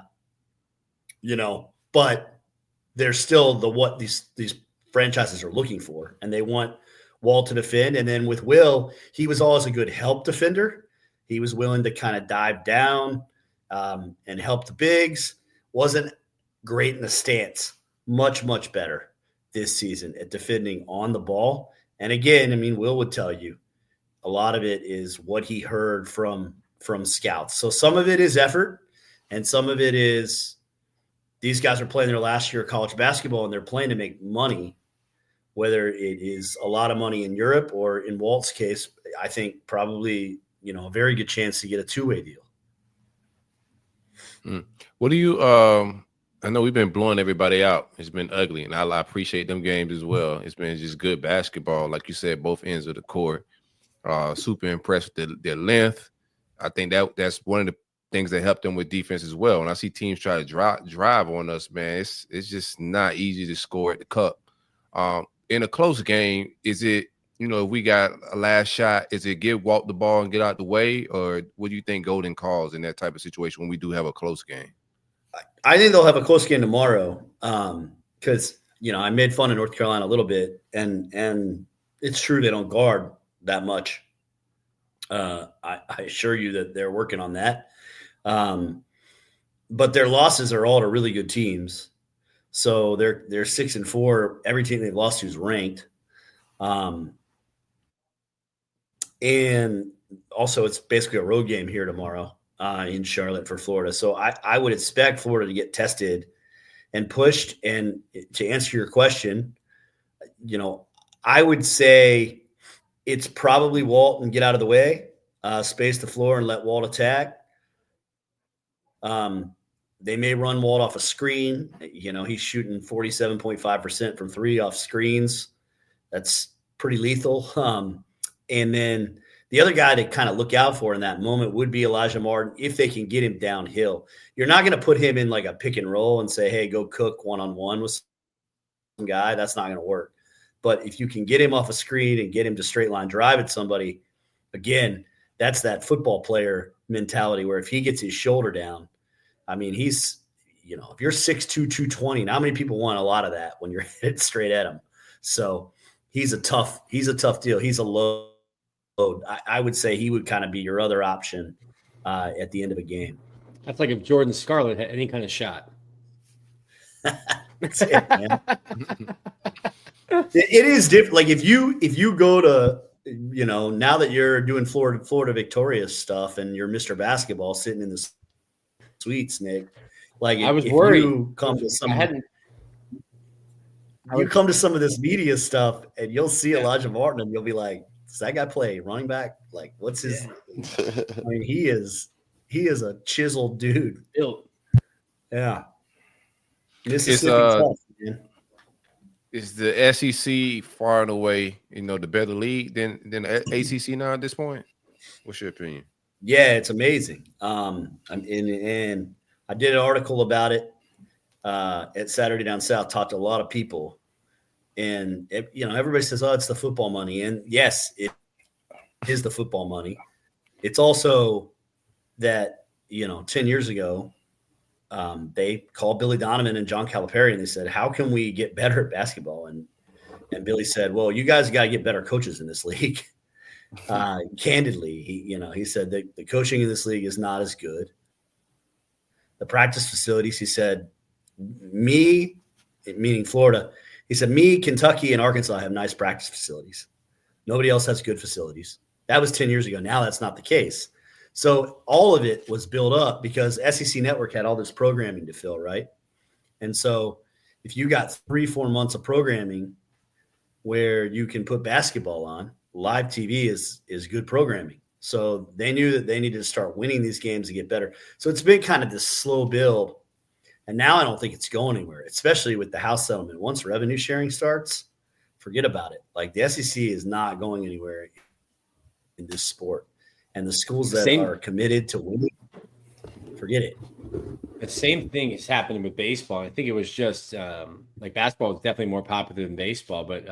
But there's still what these franchises are looking for, and they want Walt to defend. And then with Will, he was always a good help defender. He was willing to kind of dive down and help the bigs. Wasn't great in the stance. Much, much better this season at defending on the ball. And again, I mean, Will would tell you a lot of it is what he heard from scouts. So some of it is effort, and some of it is these guys are playing their last year of college basketball, and they're playing to make money, whether it is a lot of money in Europe or in Walt's case, I think probably, a very good chance to get a 2-way deal. What do you I know we've been blowing everybody out. It's been ugly, and I appreciate them games as well. It's been just good basketball, like you said, both ends of the court. Super impressed with their length. I think that's one of the things that helped them with defense as well. When I see teams try to drive on us, man, it's just not easy to score at the cup. In a close game, is it, if we got a last shot, is it give Walt the ball and get out the way, or what do you think Golden calls in that type of situation when we do have a close game? I think they'll have a close game tomorrow because, I made fun of North Carolina a little bit, and it's true they don't guard that much. I assure you that they're working on that. But their losses are all to really good teams. So they're 6-4. Every team they've lost to is ranked. And also it's basically a road game here tomorrow in Charlotte for Florida. So I would expect Florida to get tested and pushed. And to answer your question, I would say it's probably Walt and get out of the way, space the floor and let Walt attack. They may run Walt off a screen. He's shooting 47.5% from three off screens. That's pretty lethal. And then the other guy to kind of look out for in that moment would be Elijah Martin if they can get him downhill. You're not going to put him in like a pick and roll and say, hey, go cook one-on-one with some guy. That's not going to work. But if you can get him off a screen and get him to straight line drive at somebody, again, that's that football player mentality where if he gets his shoulder down, I mean, he's, if you're 6'2", 220, not many people want a lot of that when you're headed straight at him. So he's a tough deal. He's a load. I would say he would kind of be your other option at the end of a game. That's like if Jordan Scarlett had any kind of shot. That's it, man. It is different. Like if you go to, now that you're doing Florida Victorious stuff and you're Mr. Basketball sitting in the suites, Nick, like I was worried. You come to some of this media stuff and you'll see Elijah Martin and you'll be like, does that guy play running back? Like, what's his? I mean, he is a chiseled dude. Yeah. Mississippi tough, man. Is the SEC far and away, the better league than the ACC now at this point? What's your opinion? Yeah, it's amazing. And I did an article about it at Saturday Down South. Talked to a lot of people. And, everybody says, oh, it's the football money. And, yes, it is the football money. It's also that, 10 years ago, they called Billy Donovan and John Calipari, and they said, how can we get better at basketball? And Billy said, well, you guys got to get better coaches in this league. Candidly, he said that the coaching in this league is not as good. The practice facilities, he said, meaning Florida, he said, Kentucky, and Arkansas have nice practice facilities. Nobody else has good facilities. That was 10 years ago. Now that's not the case. So all of it was built up because SEC Network had all this programming to fill, right? And so if you got 3-4 months of programming where you can put basketball on, live TV is good programming. So they knew that they needed to start winning these games to get better. So it's been kind of this slow build. And now I don't think it's going anywhere, especially with the House settlement. Once revenue sharing starts, forget about it. Like the SEC is not going anywhere in this sport. And the schools that are committed to winning, forget it. The same thing is happening with baseball. I think it was just like basketball was definitely more popular than baseball. But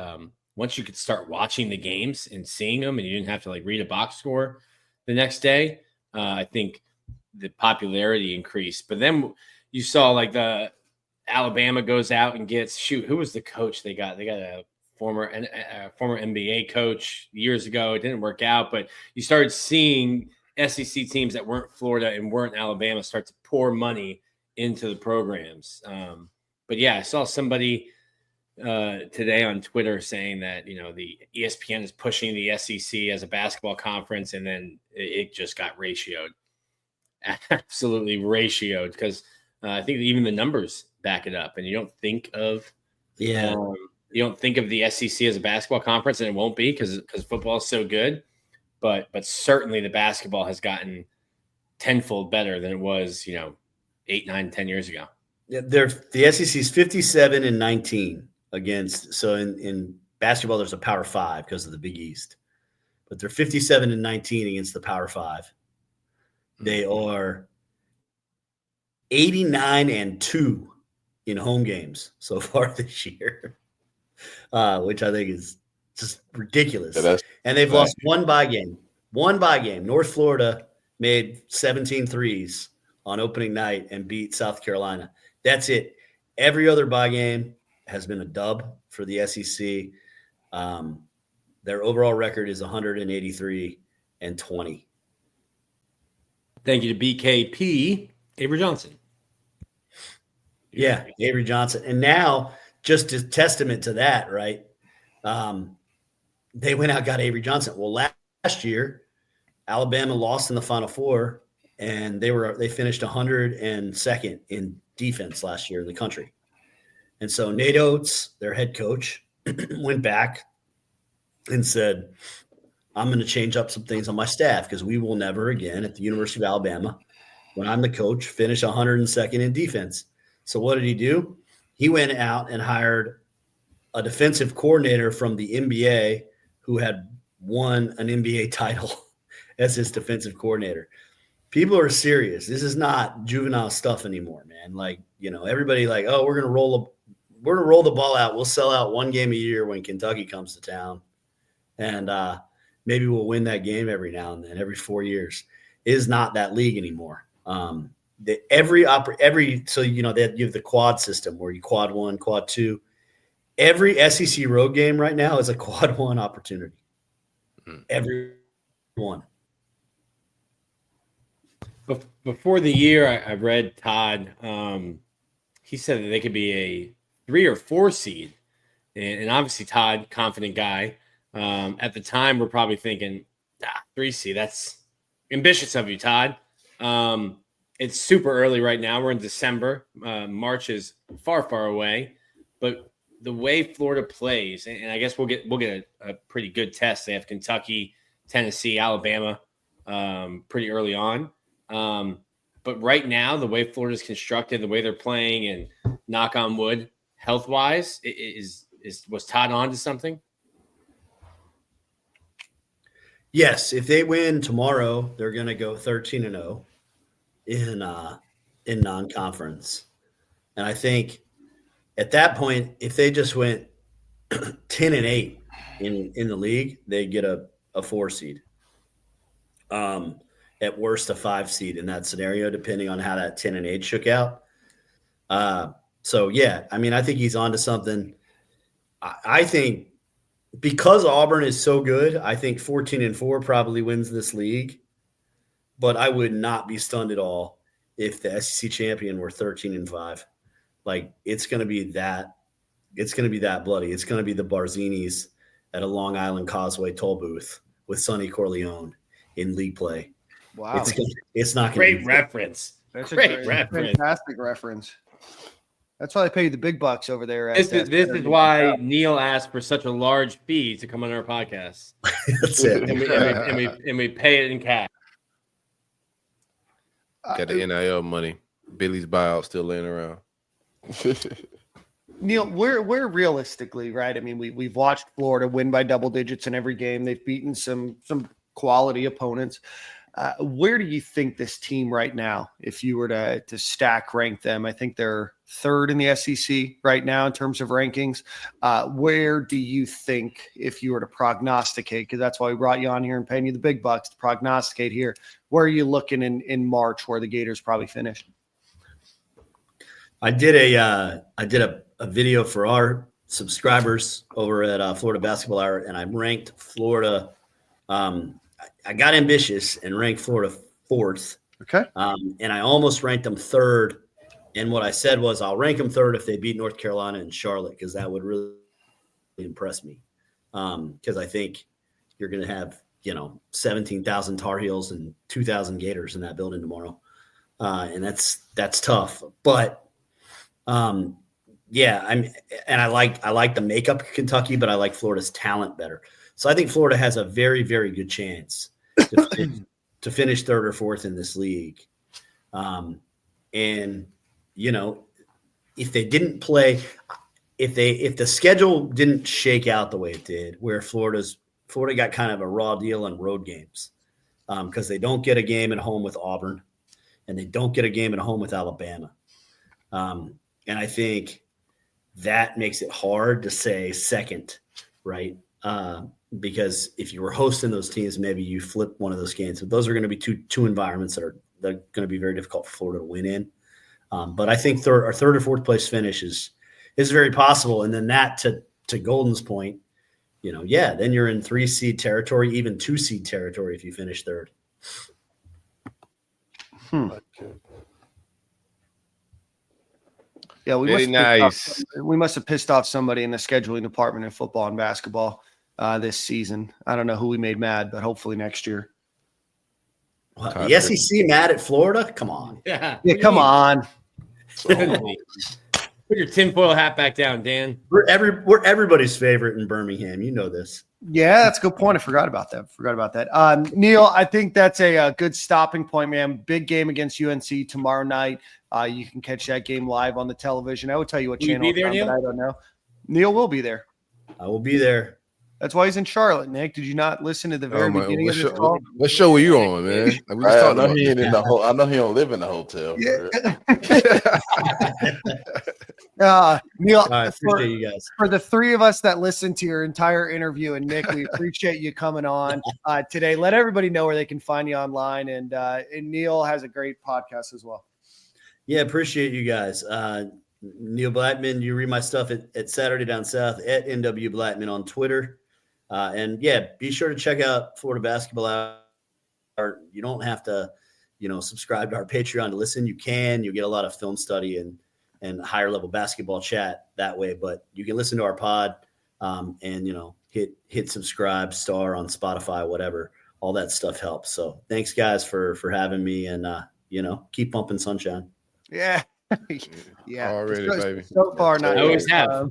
once you could start watching the games and seeing them and you didn't have to read a box score the next day, I think the popularity increased. But then you saw the Alabama goes out and gets who was the coach they got? They got a former NBA coach years ago. It didn't work out, but you started seeing SEC teams that weren't Florida and weren't Alabama start to pour money into the programs. But yeah, I saw somebody today on Twitter saying that, the ESPN is pushing the SEC as a basketball conference, and then it just got ratioed. Absolutely ratioed because I think even the numbers back it up, and you don't think of the SEC as a basketball conference, and it won't be because football is so good. But certainly the basketball has gotten tenfold better than it was, 8, 9, 10 years ago. Yeah, the SEC is 57-19 against. So in basketball, there's a Power 5 because of the Big East, but they're 57-19 against the Power 5. They are 89-2 in home games so far this year, which I think is just ridiculous. Yeah, and they've lost one bye game. North Florida made 17 threes on opening night and beat South Carolina. That's it. Every other bye game has been a dub for the SEC. Their overall record is 183 Thank you to BKP, Avery Johnson. Yeah, Avery Johnson. And now, just a testament to that, right? They went out and got Avery Johnson. Well, last year, Alabama lost in the Final Four, and they finished 102nd in defense last year in the country. And so Nate Oates, their head coach, went back and said, I'm going to change up some things on my staff because we will never again at the University of Alabama, when I'm the coach, finish 102nd in defense. So what did he do? He went out and hired a defensive coordinator from the NBA who had won an NBA title as his defensive coordinator. People are serious. This is not juvenile stuff anymore, man. Like, everybody like, oh, we're going to roll the ball out. We'll sell out one game a year when Kentucky comes to town. And maybe we'll win that game every now and then, every 4 years. It is not that league anymore. So you have the quad system where you quad one, quad two. Every SEC road game right now is a quad one opportunity. Every one. Before the year, I read Todd. He said that they could be a 3 or 4 seed, and obviously Todd, confident guy. At the time, we're probably thinking 3 seed. That's ambitious of you, Todd. It's super early right now. We're in December. March is far, far away. But the way Florida plays, and I guess we'll get a pretty good test. They have Kentucky, Tennessee, Alabama pretty early on. But right now, the way Florida's constructed, the way they're playing, and knock on wood, health-wise, was Todd on to something? Yes, if they win tomorrow, they're going to go 13-0 in non-conference. And I think at that point, if they just went 10-8 in the league, they get a 4 seed. At worst, a 5 seed in that scenario, depending on how that 10-8 shook out. So yeah, I mean, I think he's onto something. I think because Auburn is so good, I think 14-4 probably wins this league. But I would not be stunned at all if the SEC champion were 13-5. Like, it's going to be that. It's going to be that bloody. It's going to be the Barzinis at a Long Island Causeway toll booth with Sonny Corleone in league play. Wow, it's not going to be great reference. That's Great reference. Fantastic reference. That's why they pay you the big bucks over there. This is why Neil asked for such a large fee to come on our podcast. That's it. And we pay it in cash. Got the NIL money. Billy's buyout still laying around. Neil, we're realistically, right? I mean, we've watched Florida win by double digits in every game. They've beaten some quality opponents. Where do you think this team right now, if you were to stack rank them? I think they're third in the SEC right now in terms of rankings. Where do you think, if you were to prognosticate, because that's why we brought you on here and paying you the big bucks to prognosticate here, where are you looking in March where the Gators probably finish? I did a video for our subscribers over at Florida Basketball Hour, and I ranked Florida. I got ambitious and ranked Florida 4th. Okay. And I almost ranked them 3rd. And what I said was I'll rank them 3rd if they beat North Carolina and Charlotte, because that would really impress me. Because I think you're going to have 17,000 Tar Heels and 2,000 Gators in that building tomorrow, and that's tough. But yeah, I like the makeup of Kentucky, but I like Florida's talent better. So I think Florida has a very, very good chance to finish 3rd or 4th in this league. And if they didn't play, if the schedule didn't shake out the way it did, where Florida got kind of a raw deal on road games, because they don't get a game at home with Auburn, and they don't get a game at home with Alabama. And I think that makes it hard to say 2nd, right? Because if you were hosting those teams, maybe you flip one of those games. But those are going to be two environments that are going to be very difficult for Florida to win in. But I think our 3rd or 4th place finish is very possible. And then that, to Golden's point, then you're in 3-seed territory, even 2-seed territory if you finish third. Yeah, Very nice. We must have pissed off somebody in the scheduling department in football and basketball this season. I don't know who we made mad, but hopefully next year. The SEC mad at Florida? Come on. Yeah, come on. Put your tinfoil hat back down, Dan. We're everybody's favorite in Birmingham. You know this. Yeah, that's a good point. I forgot about that. Neil, I think that's a good stopping point, man. Big game against UNC tomorrow night. You can catch that game live on the television. I will tell you what channel. Will you be there, Neil? But I don't know. Neil will be there. I will be there. That's why he's in Charlotte, Nick. Did you not listen to the very beginning of this call? What show were you on, man? I know he ain't in the whole. I know he don't live in the hotel. Yeah. Neil, I appreciate you guys. For the three of us that listened to your entire interview, and Nick, we appreciate you coming on today. Let everybody know where they can find you online, and Neil has a great podcast as well. Yeah, appreciate you guys. Neil Blackmon, you read my stuff at Saturday Down South at NW Blackmon on Twitter. And be sure to check out Florida Basketball Hour. You don't have to, subscribe to our Patreon to listen. You can. You'll get a lot of film study and higher level basketball chat that way. But you can listen to our pod and hit subscribe, star on Spotify, whatever. All that stuff helps. So thanks, guys, for having me, and keep pumping sunshine. Yeah. Yeah. Already, baby. So far, not I always have.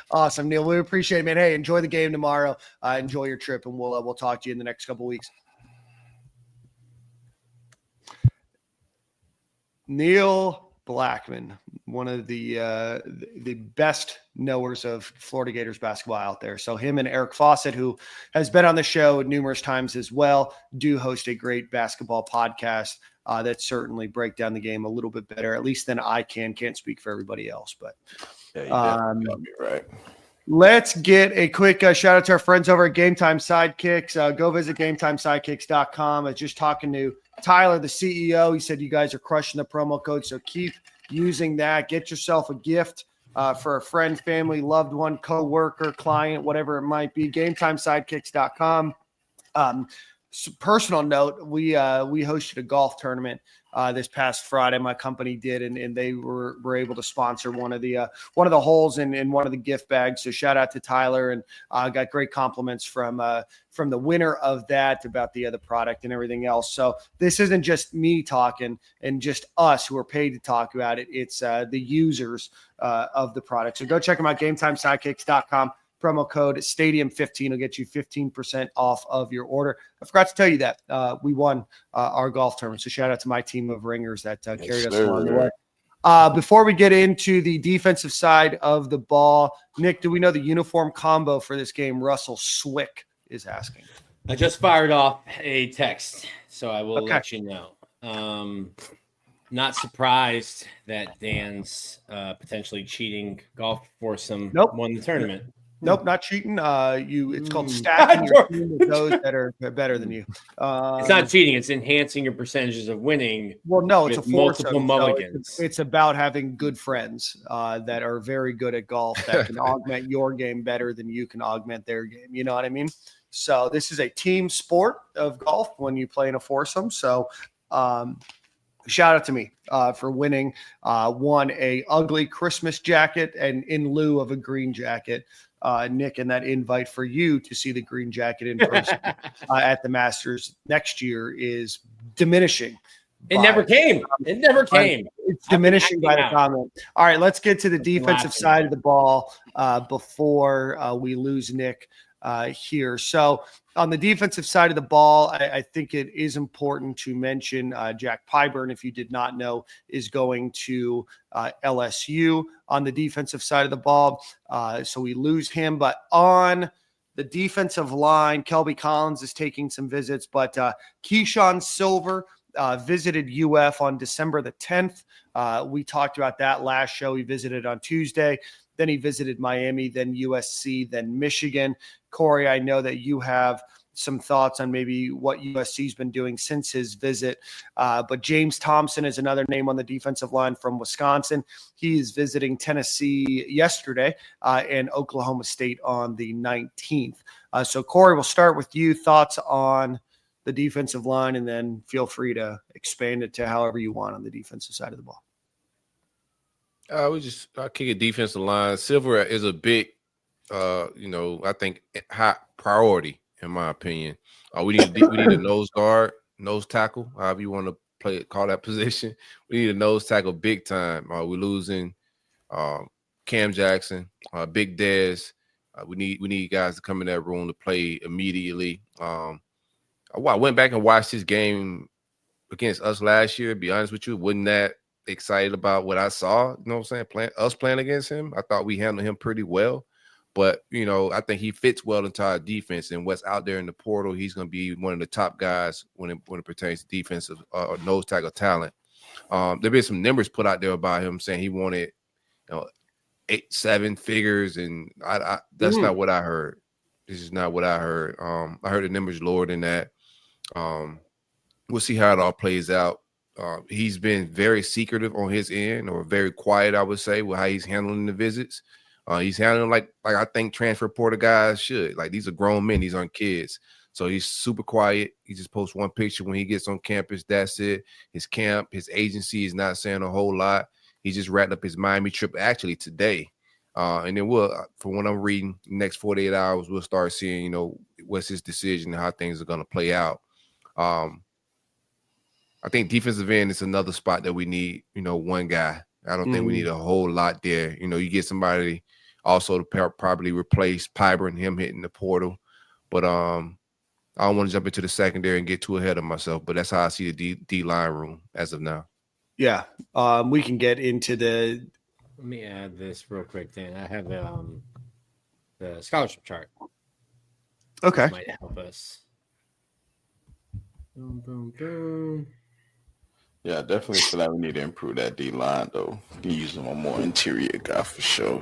Awesome, Neil. We appreciate it, man. Hey, enjoy the game tomorrow. Enjoy your trip, and we'll talk to you in the next couple of weeks. Neil Blackmon, one of the best knowers of Florida Gators basketball out there. So him and Eric Fawcett, who has been on the show numerous times as well, do host a great basketball podcast that certainly break down the game a little bit better, at least than I can. Can't speak for everybody else, but you be right. Let's get a quick shout out to our friends over at Game Time Sidekicks. Go visit GameTimeSidekicks.com. I was just talking to Tyler, the CEO. He said you guys are crushing the promo code, so keep using that. Get yourself a gift for a friend, family, loved one, coworker, client, whatever it might be. GameTimeSidekicks.com. Personal note, we hosted a golf tournament this past Friday. My company did, and they were able to sponsor one of the holes in one of the gift bags. So shout out to Tyler, and got great compliments from the winner of that about the product and everything else. So this isn't just me talking and just us who are paid to talk about it. It's the users of the product. So go check them out, GameTimeSidekicks.com. Promo code Stadium15 will get you 15% off of your order. I forgot to tell you that we won our golf tournament. So shout out to my team of ringers that carried us along the way. Before we get into the defensive side of the ball, Nick, do we know the uniform combo for this game? Russell Swick is asking. I just fired off a text, so I will let you know. Not surprised that Dan's potentially cheating golf foursome won the tournament. Nope, not cheating. It's called stacking your team with those that are better than you. It's not cheating; it's enhancing your percentages of winning. Well, no, it's a multiple mulligans. So it's about having good friends that are very good at golf that can augment your game better than you can augment their game. You know what I mean? So this is a team sport of golf when you play in a foursome. So shout out to me for winning. Won a ugly Christmas jacket and in lieu of a green jacket. Nick, and that invite for you to see the green jacket in person at the Masters next year is diminishing. It never came. It's diminishing by the comment. All right, let's get to the defensive side of the ball before we lose Nick here. So on the defensive side of the ball, I think it is important to mention Jack Pyburn, if you did not know, is going to LSU on the defensive side of the ball. So we lose him. But on the defensive line, Kelby Collins is taking some visits. But Keyshawn Silver visited UF on December the 10th. We talked about that last show. He visited on Tuesday. Then he visited Miami, then USC, then Michigan. Corey, I know that you have some thoughts on maybe what USC's been doing since his visit. But James Thompson is another name on the defensive line from Wisconsin. He is visiting Tennessee yesterday and Oklahoma State on the 19th. So, Corey, we'll start with you. Thoughts on the defensive line, and then feel free to expand it to however you want on the defensive side of the ball. I kick a defensive line. Silver is a big, I think high priority in my opinion. We need a nose guard, nose tackle, however you want to call that position. We need a nose tackle big time. We're losing Cam Jackson, Big Dez. We need guys to come in that room to play immediately. I went back and watched his game against us last year. To be honest with you, wasn't that excited about what I saw, you know what I'm saying? Playing against him. I thought we handled him pretty well, but I think he fits well into our defense, and what's out there in the portal, he's going to be one of the top guys when it pertains to defensive nose tackle talent. There've been some numbers put out there about him saying he wanted 8-7 figures, and that's not what I heard. This is not what I heard. I heard the numbers lower than that. We'll see how it all plays out. He's been very secretive on his end, or very quiet, I would say, with how he's handling the visits. He's handling like I think transfer portal guys should. Like, these are grown men, these aren't kids. So he's super quiet. He just posts one picture when he gets on campus. That's it. His camp, his agency is not saying a whole lot. He just wrapped up his Miami trip actually today. And then from what I'm reading, the next 48 hours, we'll start seeing, what's his decision and how things are going to play out. I think defensive end is another spot that we need, one guy. I don't think we need a whole lot there. You get somebody also to probably replace Piber and him hitting the portal. But I don't want to jump into the secondary and get too ahead of myself. But that's how I see the D-line room as of now. Yeah. We can get into the – Let me add this real quick, Dan. I have the scholarship chart. Okay. This might help us. Boom, boom, boom. Yeah, I definitely feel like we need to improve that D-line, though. You use them a more interior guy for sure.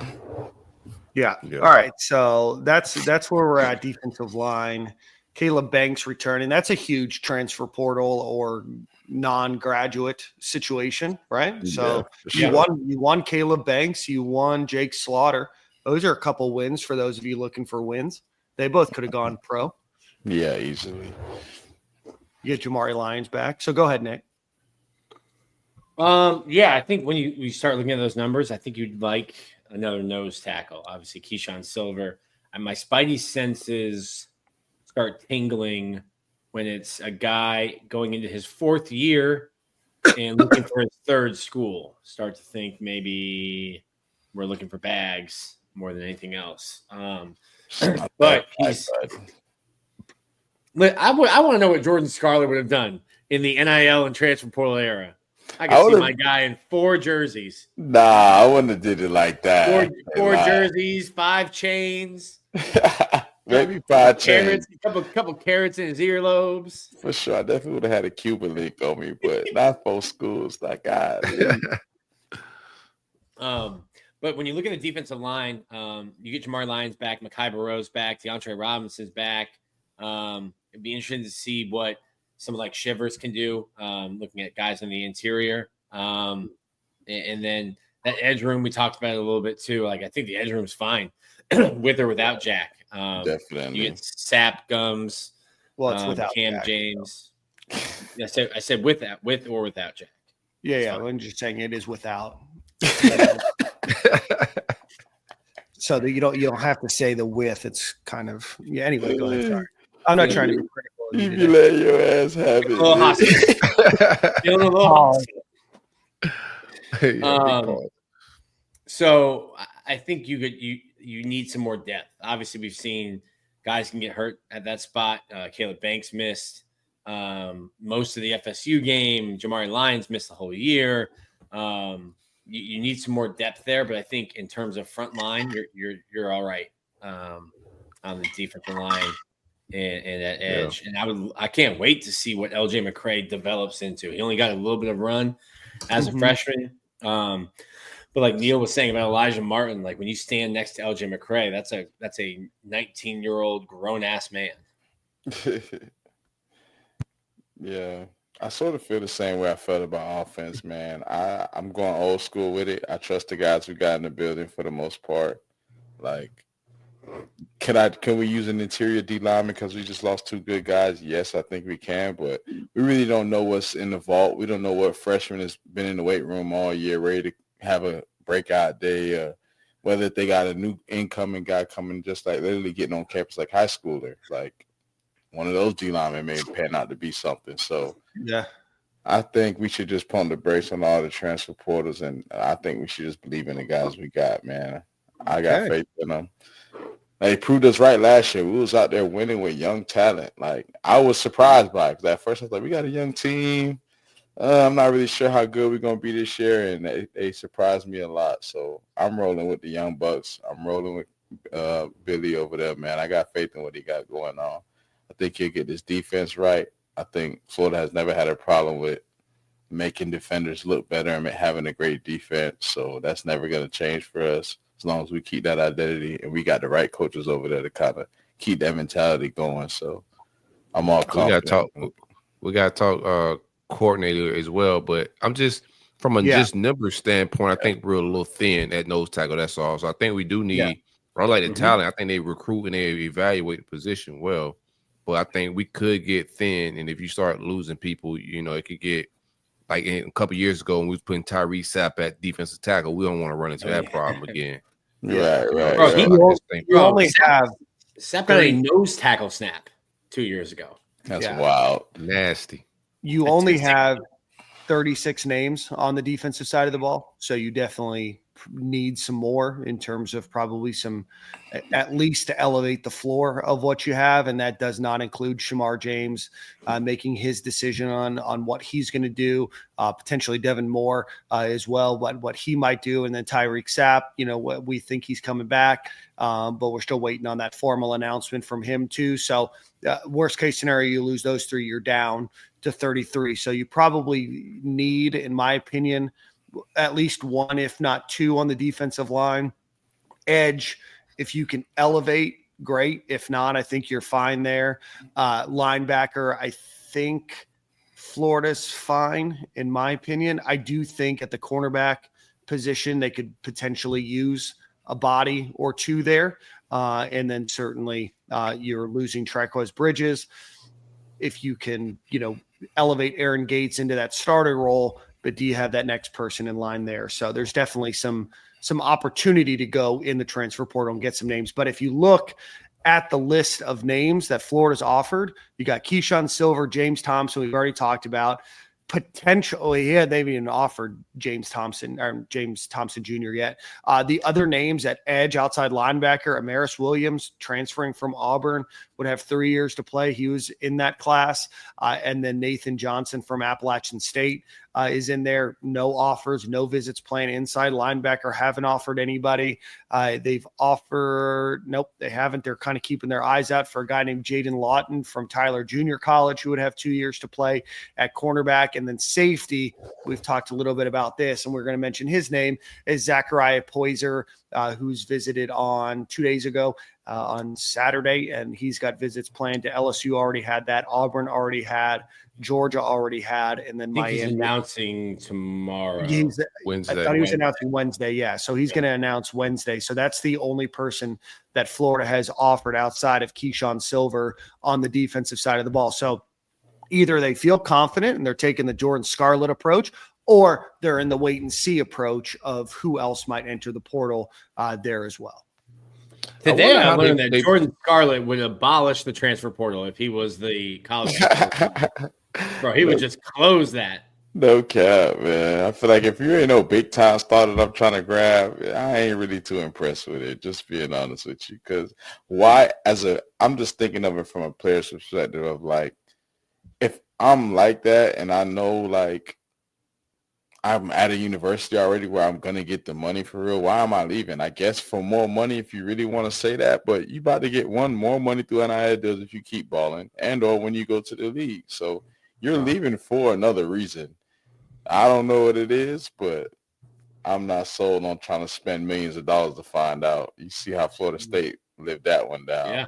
Yeah. All right. So that's where we're at, defensive line. Caleb Banks returning. That's a huge transfer portal or non-graduate situation, right? Yeah, so sure. you won Caleb Banks, you won Jake Slaughter. Those are a couple wins for those of you looking for wins. They both could have gone pro. Yeah, easily. You get Jamari Lyons back. So go ahead, Nick. I think when you start looking at those numbers, I think you'd like another nose tackle. Obviously, Keyshawn Silver. And my spidey senses start tingling when it's a guy going into his fourth year and looking for his third school. Start to think maybe we're looking for bags more than anything else. But I want to know what Jordan Scarlett would have done in the NIL and transfer portal era. I can see my guy in 4 jerseys. Nah, I wouldn't have did it like that. Four jerseys, 5 chains. Maybe 5 chains. Couple carrots in his earlobes. For sure. I definitely would have had a Cuban link on me, but not 4 schools. Like, God. But when you look at the defensive line, you get Jamari Lyons back, Mekhi Barrows back, DeAndre Robinson's back. It'd be interesting to see what someone like Shivers can do, looking at guys in the interior. And then that edge room, we talked about it a little bit too. Like, I think the edge room's fine with or without Jack. Definitely. You get Sap Gums. Well, it's without Cam Jack, James. I said with or without Jack. Yeah. I'm just saying it is without. So that you don't have to say the with. It's kind of Anyway, go ahead. Sorry, I'm not trying to be critical. You let your ass have it. A little hostile. So I think you need some more depth. Obviously, we've seen guys can get hurt at that spot. Caleb Banks missed most of the FSU game. Jamari Lyons missed the whole year. You need some more depth there, but I think in terms of front line, you're all right on the defensive line and that edge. Yeah. And I can't wait to see what LJ McCray develops into. He only got a little bit of run as a freshman. But like Neil was saying about Elijah Martin, like when you stand next to LJ McCray, that's a 19-year-old grown ass man. Yeah. I sort of feel the same way I felt about offense, man. I'm going old school with it. I trust the guys who got in the building for the most part. Like, can we use an interior D lineman because we just lost 2 good guys? Yes, I think we can, but we really don't know what's in the vault. We don't know what freshman has been in the weight room all year, ready to have a breakout day, whether they got a new incoming guy coming, just like literally getting on campus like high schooler. Like, one of those D linemen may pan out to be something. So yeah, I think we should just pump the brakes on all the transfer portals, and I think we should just believe in the guys we got, man. I got faith in them. They proved us right last year. We was out there winning with young talent. Like, I was surprised by it because at first I was like, we got a young team. I'm not really sure how good we're going to be this year, and they surprised me a lot. So I'm rolling with the young bucks. I'm rolling with Billy over there, man. I got faith in what he got going on. I think he'll get this defense right. I think Florida has never had a problem with making defenders look better and having a great defense. So that's never going to change for us as long as we keep that identity and we got the right coaches over there to kind of keep that mentality going. So I'm all confident. We got to talk coordinator as well, but I'm just from a just numbers standpoint, I think we're a little thin at nose tackle. That's all. So I think we do need, I like the talent. I think they recruit and they evaluate the position well. But I think we could get thin, and if you start losing people, it could get like a couple years ago when we was putting Tyree Sapp at defensive tackle. We don't want to run into that problem again. Right. Bro, you only have separating nose tackle snap 2 years ago. That's wild. Nasty. You only have 36 names on the defensive side of the ball, so you definitely need some more in terms of probably some, at least to elevate the floor of what you have, and that does not include Shamar James making his decision on what he's going to do, potentially Devin Moore as well, what he might do, and then Tyreek Sapp. What we think he's coming back, but we're still waiting on that formal announcement from him too. So worst case scenario, you lose those 3, you're down to 33. So you probably need, in my opinion, at least 1, if not 2 on the defensive line. Edge, if you can elevate, great. If not, I think you're fine there. Linebacker, I think Florida's fine, in my opinion. I do think at the cornerback position, they could potentially use a body or 2 there. And then certainly you're losing Triquez Bridges. If you can, elevate Aaron Gates into that starter role, but do you have that next person in line there? So there's definitely some opportunity to go in the transfer portal and get some names. But if you look at the list of names that Florida's offered, you got Keyshawn Silver, James Thompson, we've already talked about. Potentially, they've even offered James Thompson Jr. yet. The other names at edge, outside linebacker, Amaris Williams, transferring from Auburn, would have 3 years to play. He was in that class. And then Nathan Johnson from Appalachian State is in there. No offers, no visits planned. Inside linebacker, haven't offered anybody. They've offered, nope, they haven't. They're kind of keeping their eyes out for a guy named Jaden Lawton from Tyler Junior College, who would have 2 years to play at cornerback. And then safety, we've talked a little bit about this, and we're going to mention his name, is Zachariah Poyser, who's visited on 2 days ago on Saturday, and he's got visits planned to LSU, already had that, Auburn already had, Georgia already had, and then Miami. He's announcing tomorrow. Wednesday. I thought he was announcing Wednesday. Yeah, so he's going to announce Wednesday. So that's the only person that Florida has offered outside of Keyshawn Silver on the defensive side of the ball. So either they feel confident and they're taking the Jordan Scarlett approach, or they're in the wait and see approach of who else might enter the portal there as well. Today I learned that Jordan Scarlett would abolish the transfer portal if he was the college. Bro, he would just close that. No cap, man. I feel like if you ain't no big time started up trying to grab, I ain't really too impressed with it, just being honest with you. Because I'm just thinking of it from a player's perspective of like, if I'm like that and I know like I'm at a university already where I'm going to get the money for real, why am I leaving? I guess for more money if you really want to say that, but you about to get more money through NIL deals if you keep balling and or when you go to the league. So you're leaving for another reason. I don't know what it is, but I'm not sold on trying to spend millions of dollars to find out. You see how Florida State lived that one down. Yeah.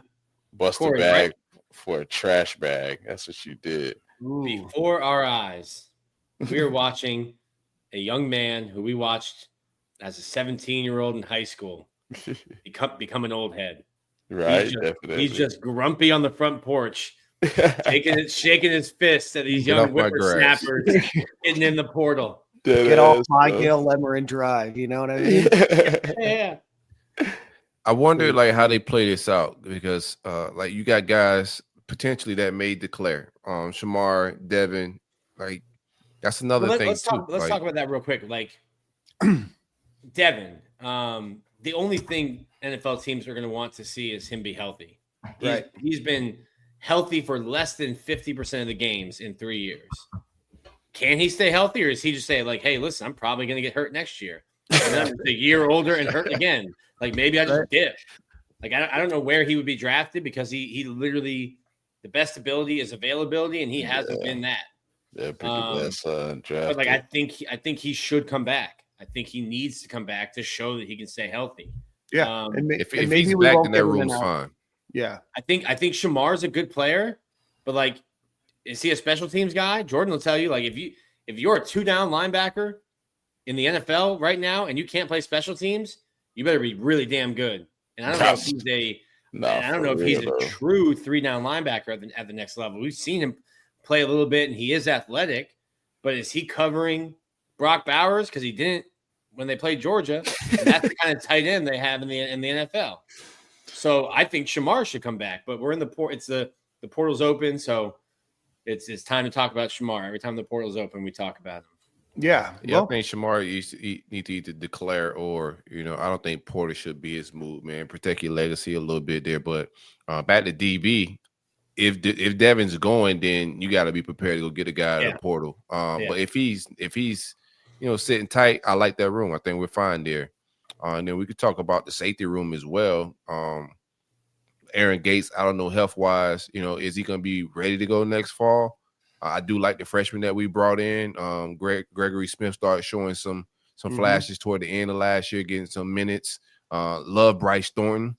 Bust a bag for a trash bag. That's what you did. Before our eyes, we were watching a young man who we watched as a 17-year-old in high school become an old head. Right, he's just grumpy on the front porch, shaking his fists at these young whippersnappers getting in the portal. Get off my Gale Lemmer Drive. You know what I mean? Yeah. I wonder like how they play this out because like you got guys potentially that may declare. Shamar, Devin, like that's another thing. Let's talk about that real quick. Like Devin, the only thing NFL teams are going to want to see is him be healthy. He's been healthy for less than 50% of the games in 3 years. Can he stay healthy, or is he just say like, "Hey, listen, I'm probably going to get hurt next year, and then I'm a year older and hurt again. Like maybe I just dip." Like I don't know where he would be drafted because he literally the best ability is availability, and he hasn't been that. Yeah, drafted. But like I think he should come back. I think he needs to come back to show that he can stay healthy. Yeah, if he's back, then that room's fine. Yeah, I think Shamar's a good player, but like, is he a special teams guy? Jordan will tell you, like, if you're a 2-down linebacker in the NFL right now and you can't play special teams, you better be really damn good. And I don't know if he's a true 3-down linebacker at the next level. We've seen him play a little bit, and he is athletic, but is he covering Brock Bowers? Because he didn't when they played Georgia. And that's the kind of tight end they have in the NFL. So I think Shamar should come back, but we're in the port. It's the portal's open, so it's time to talk about Shamar. Every time the portal's open, we talk about him. Yeah. I think Shamar need to either declare or, I don't think Porter should be his move, man. Protect your legacy a little bit there. But back to DB, if Devin's going, then you got to be prepared to go get a guy at the portal. But if he's sitting tight, I like that room. I think we're fine there. And then we could talk about the safety room as well. Aaron Gates, I don't know health-wise, is he going to be ready to go next fall? I do like the freshman that we brought in. Gregory Smith started showing some flashes toward the end of last year, getting some minutes. Love Bryce Thornton.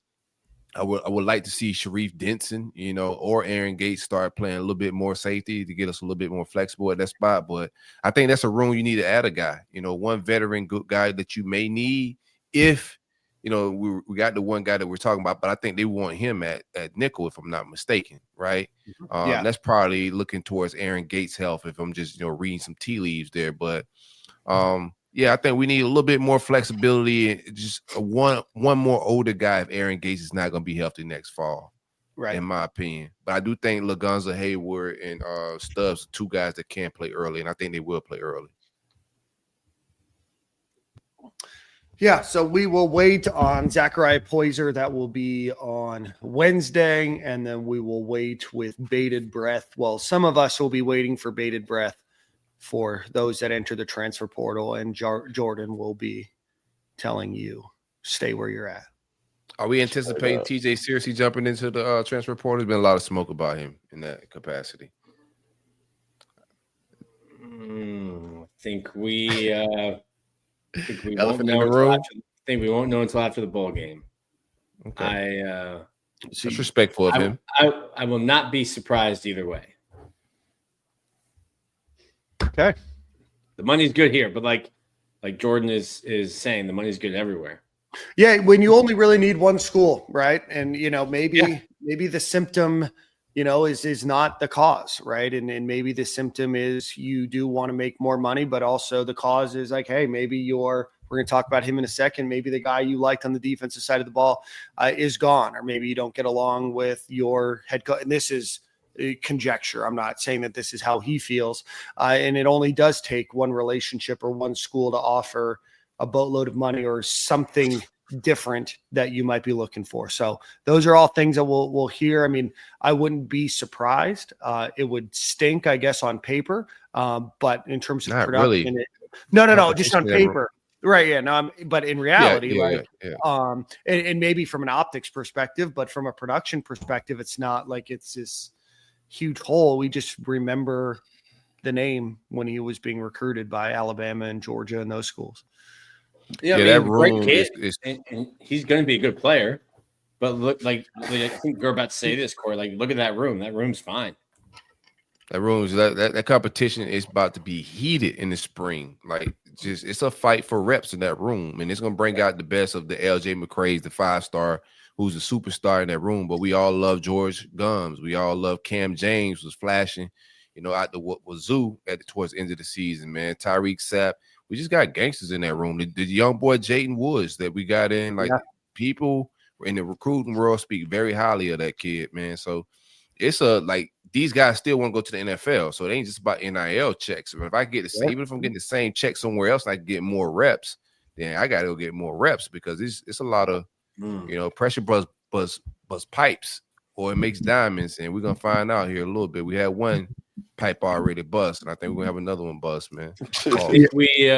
I would like to see Sharif Denson, or Aaron Gates start playing a little bit more safety to get us a little bit more flexible at that spot. But I think that's a room you need to add a guy, one veteran good guy that you may need if, we got the one guy that we're talking about, but I think they want him at nickel, if I'm not mistaken, right? That's probably looking towards Aaron Gates' health if I'm just, reading some tea leaves there. But, I think we need a little bit more flexibility and just one more older guy if Aaron Gates is not going to be healthy next fall, right? In my opinion. But I do think Lagunza, Hayward, and Stubbs are two guys that can play early, and I think they will play early. Yeah, so we will wait on Zachariah Poyser. That will be on Wednesday, and then we will wait with bated breath. Well, some of us will be waiting for bated breath for those that enter the transfer portal, and Jordan will be telling you, stay where you're at. Are we anticipating TJ seriously jumping into the transfer portal? There's been a lot of smoke about him in that capacity. I think we Elephant in the room. We won't know until after the bowl game. Okay. That's respectful of him. I will not be surprised either way. Okay. The money's good here, but like Jordan is saying, the money's good everywhere. Yeah, when you only really need one school, right? And maybe the symptom, is not the cause, right? And maybe the symptom is you do want to make more money, but also the cause is like, hey, maybe we're going to talk about him in a second. Maybe the guy you liked on the defensive side of the ball is gone, or maybe you don't get along with your head coach. And this is conjecture. I'm not saying that this is how he feels. And it only does take one relationship or one school to offer a boatload of money or something different that you might be looking for. So those are all things that we'll hear. I mean, I wouldn't be surprised. It would stink, I guess, on paper. But in terms of not production, really. No, just on paper. Right. Yeah. No, but in reality, and maybe from an optics perspective, but from a production perspective, it's not like it's this huge hole. We just remember the name when he was being recruited by Alabama and Georgia and those schools. Yeah, that room great kid, and he's going to be a good player. But look, like I think we're about to say this, Corey. Like, look at that room. That room's fine. That competition is about to be heated in the spring. Like, it's a fight for reps in that room, and it's gonna bring out the best of the LJ McCrae's, the 5-star, who's a superstar in that room. But we all love George Gums. We all love Cam James, was flashing, out the wazoo towards the end of the season, man. Tyreek Sapp. We just got gangsters in that room. The young boy Jayden Woods that we got in, people in the recruiting world speak very highly of that kid, man. So it's these guys still want to go to the NFL, so it ain't just about NIL checks. But if I get even if I'm getting the same check somewhere else, and I can get more reps, then I got to go get more reps because it's a lot of pressure buzz pipes, or it makes diamonds, and we're gonna find out here a little bit. We had one pipe already bust, and I think we're gonna have another one bust, man. We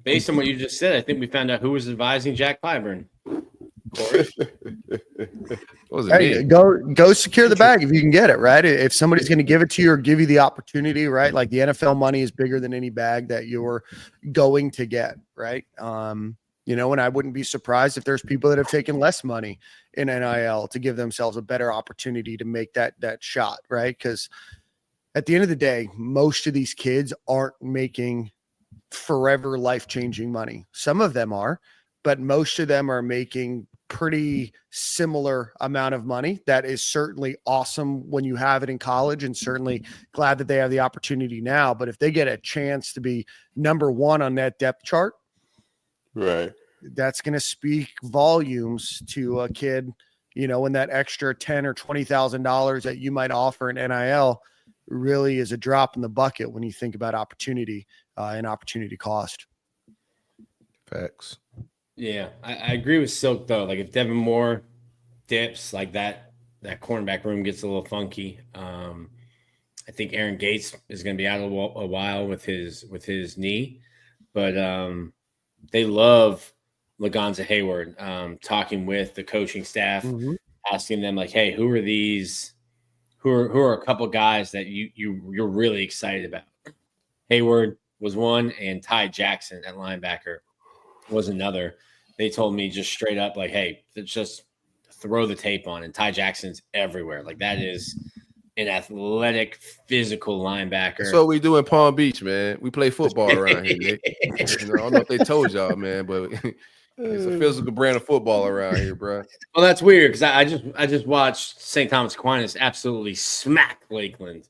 based on what you just said, I think we found out who was advising Jack Clyburn. Hey, go secure the bag if you can get it, right? If somebody's going to give it to you or give you the opportunity, right? Like the NFL money is bigger than any bag that you're going to get, right? And I wouldn't be surprised if there's people that have taken less money in NIL to give themselves a better opportunity to make that shot, right? Because at the end of the day, most of these kids aren't making forever life-changing money. Some of them are, but most of them are making pretty similar amount of money. That is certainly awesome when you have it in college, and certainly glad that they have the opportunity now. But if they get a chance to be number one on that depth chart, right, that's going to speak volumes to a kid, when that extra $10,000 or $20,000 that you might offer in NIL really is a drop in the bucket when you think about opportunity and opportunity cost. Facts. Yeah, I agree with Silk though. Like if Devin Moore dips, like that cornerback room gets a little funky. I think Aaron Gates is going to be out a while with his knee, but they love Lagonza Hayward. Talking with the coaching staff, asking them like, "Hey, who are these? Who are a couple guys that you're really excited about?" Hayward was one, and Ty Jackson at linebacker was another. They told me just straight up, like, hey, just throw the tape on. And Ty Jackson's everywhere. Like, that is an athletic, physical linebacker. That's what we do in Palm Beach, man. We play football around here, Nick. I don't know if they told y'all, man, but it's a physical brand of football around here, bro. Well, that's weird because I just watched St. Thomas Aquinas absolutely smack Lakeland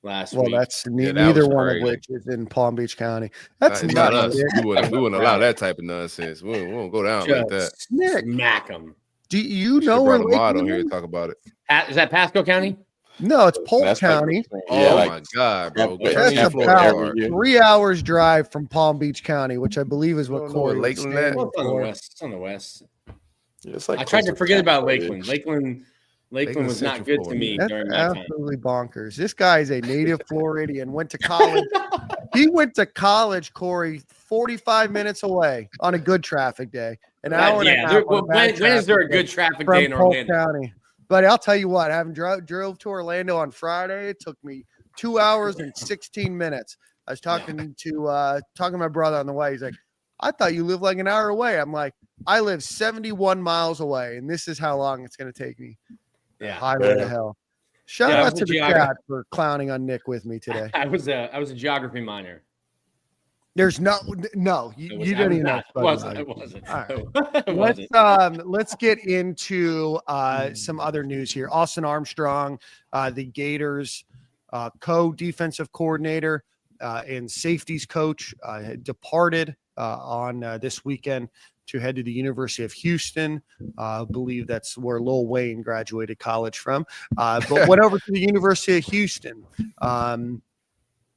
last week. Well, that's neither one of which is in Palm Beach County. That's not us. We wouldn't allow that type of nonsense. We won't go down like that. Smack them. Do you know where Lakeland is? Here to talk about it. Is that Pasco County? No, it's Polk County. My God, bro! That's about 3 hours drive from Palm Beach County, which I believe is what Corey Lakeland is. It's on the west. Yeah, it's like I tried to forget about Lakeland. Lakeland was not good to me during my time. Absolutely bonkers. This guy is a native Floridian. Went to college. He went to college, Corey, 45 minutes away on a good traffic day. An hour and a half. When is there a good traffic day in Orlando? County. But I'll tell you what, having drove to Orlando on Friday, it took me 2 hours and 16 minutes. I was talking to my brother on the way. He's like, I thought you lived like an hour away. I'm like, I live 71 miles away, and this is how long it's going to take me. Yeah. Highway to hell. Shout out to the chat for clowning on Nick with me today. I was a geography minor. There's no, you didn't even know. It wasn't. All right. Let's get into some other news here. Austin Armstrong, the Gators co-defensive coordinator and safeties coach, departed on this weekend to head to the University of Houston. I believe that's where Lil Wayne graduated college from, but went over to the University of Houston.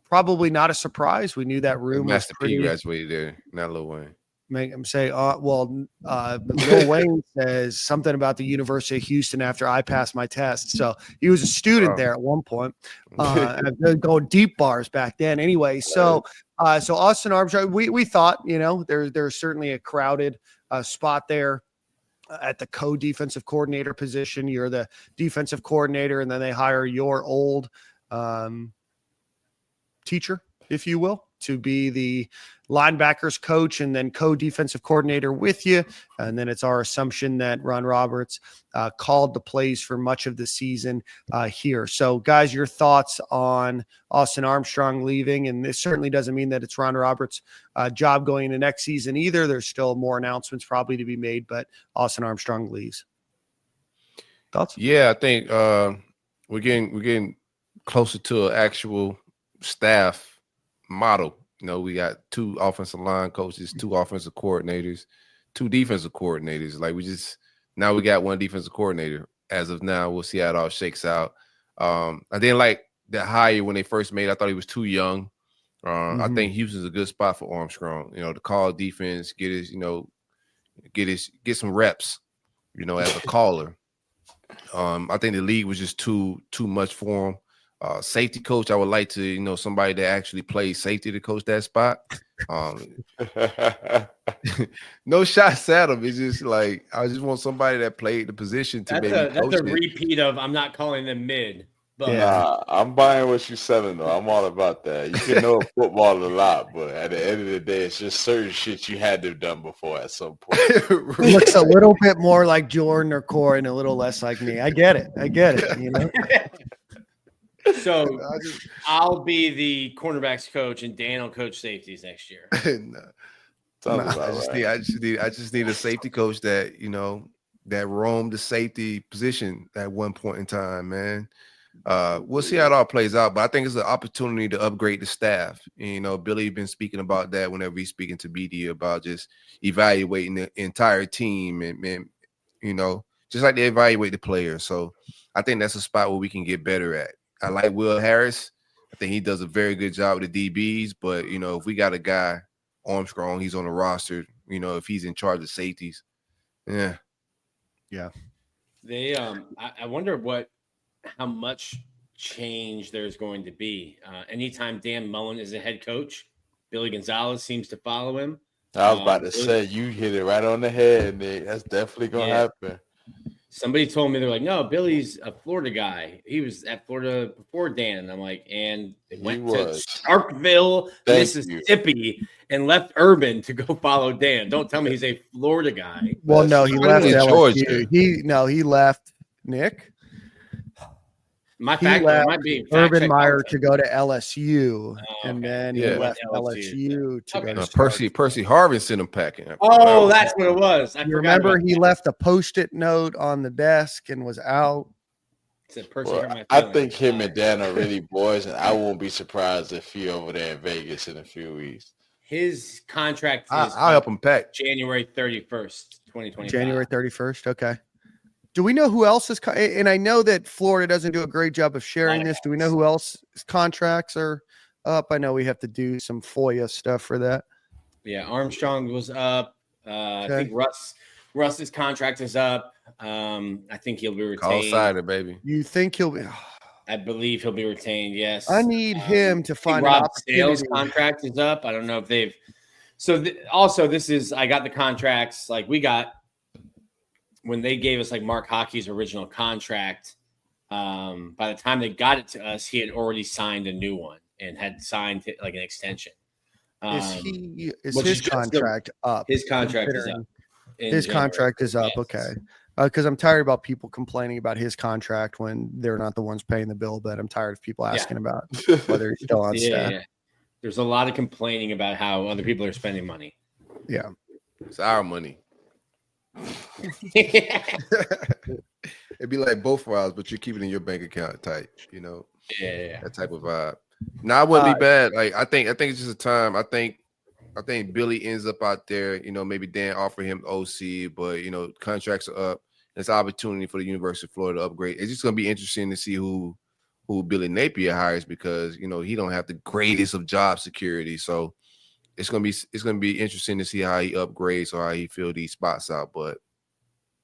Probably not a surprise. We knew that room. Master P graduated there, not Lil Wayne. Make him say, Lil Wayne says something about the University of Houston after I passed my test. So he was a student there at one point. Going deep bars back then. Anyway, so Austin Armstrong, we thought, there's certainly a crowded spot there at the co-defensive coordinator position. You're the defensive coordinator, and then they hire your old teacher, if you will. to be the linebackers coach and then co-defensive coordinator with you. And then it's our assumption that Ron Roberts called the plays for much of the season here. So guys, your thoughts on Austin Armstrong leaving? And this certainly doesn't mean that it's Ron Roberts' job going into next season either. There's still more announcements probably to be made, but Austin Armstrong leaves. Thoughts? Yeah, I think we're getting closer to an actual staff model. You know, we got 2 offensive line coaches, 2 offensive coordinators, 2 defensive coordinators. Like now we got 1 defensive coordinator. As of now, we'll see how it all shakes out. I didn't like that hire when they first made it. I thought he was too young. I think Houston's a good spot for Armstrong. You know, to call defense, get some reps. You know, as a caller. I think the league was just too much for him. Safety coach, I would like to, somebody that actually plays safety to coach that spot. No shots at him. It's just like I just want somebody that played the position to that's a repeat of I'm not calling them mid. But I'm buying what you're selling though. I'm all about that. You can know football a lot, but at the end of the day, it's just certain shit you had to have done before at some point. Looks a little bit more like Jordan or Corey and a little less like me. I get it. You know. So I'll be the cornerbacks coach, and Dan will coach safeties next year. I just need a safety coach that that roamed the safety position at one point in time, man. We'll see how it all plays out, but I think it's an opportunity to upgrade the staff. And, Billy been speaking about that whenever he's speaking to BD about just evaluating the entire team and just like they evaluate the players. So I think that's a spot where we can get better at. I like Will Harris. I think he does a very good job with the DBs, but if we got a guy, Armstrong, he's on the roster, if he's in charge of safeties. Yeah. They I wonder how much change there's going to be. Anytime Dan Mullen is a head coach, Billy Gonzalez seems to follow him. I was about to say, you hit it right on the head, Nick. That's definitely going to happen. Somebody told me, they're like, no, Billy's a Florida guy. He was at Florida before Dan. And I'm like, and went to Starkville, Mississippi, and left Urban to go follow Dan. Don't tell me he's a Florida guy. Well, no, he left LSU. He left Nick. My factor might be Urban Meyer to go to LSU, and then he left LSU to go to Percy Harvin sent him packing. Oh, that's what it was. You remember he left a Post-it note on the desk and was out. I think him and Dan are really boys, and I won't be surprised if he over there in Vegas in a few weeks. His contract is I'll help him pack. January 31st, 2025. January 31st. Okay. Do we know who else is? And I know that Florida doesn't do a great job of sharing this. Do we know who else's contracts are up? I know we have to do some FOIA stuff for that. Yeah, Armstrong was up. I think Russ's contract is up. I think he'll be retained. Call cider, baby. You think he'll be? I believe he'll be retained. Yes. I need him to find Rob Sale's contract is up. I don't know if they've. So also, this is I got the contracts like we got. When they gave us like Mark Hockey's original contract, by the time they got it to us, he had already signed a new one and had signed like an extension. Is his contract up? His contract is up. His contract is up. Okay. Because I'm tired about people complaining about his contract when they're not the ones paying the bill, but I'm tired of people asking about whether he's still on staff. Yeah. There's a lot of complaining about how other people are spending money. Yeah. It's our money. It'd be like both of ours, but you're keeping it in your bank account tight, that type of vibe. Now, it wouldn't be bad. Like I think it's just a time. I think Billy ends up out there. Maybe Dan offer him OC, but contracts are up. It's an opportunity for the University of Florida to upgrade. It's just gonna be interesting to see who Billy Napier hires because he don't have the greatest of job security. So it's gonna be interesting to see how he upgrades or how he fill these spots out, but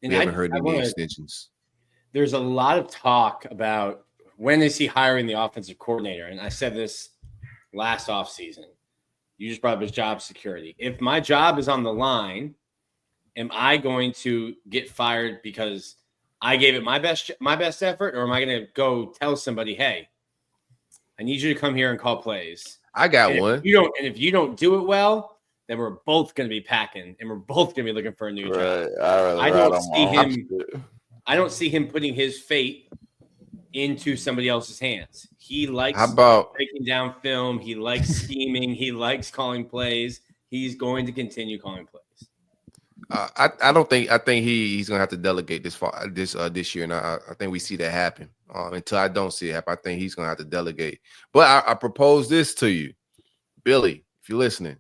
we haven't heard any extensions. There's a lot of talk about when is he hiring the offensive coordinator, and I said this last offseason. You just brought up his job security. If my job is on the line, am I going to get fired because I gave it my best effort, or am I going to go tell somebody, hey, I need you to come here and call plays? I got one. If you don't do it well, then we're both going to be packing, and we're both going to be looking for a new job. I don't see him putting his fate into somebody else's hands. He likes breaking down film. He likes scheming. He likes calling plays. He's going to continue calling plays. I think he's gonna have to delegate this year, and I think we see that happen. Until I don't see it happen, I think he's gonna have to delegate. But I propose this to you, Billy, if you're listening.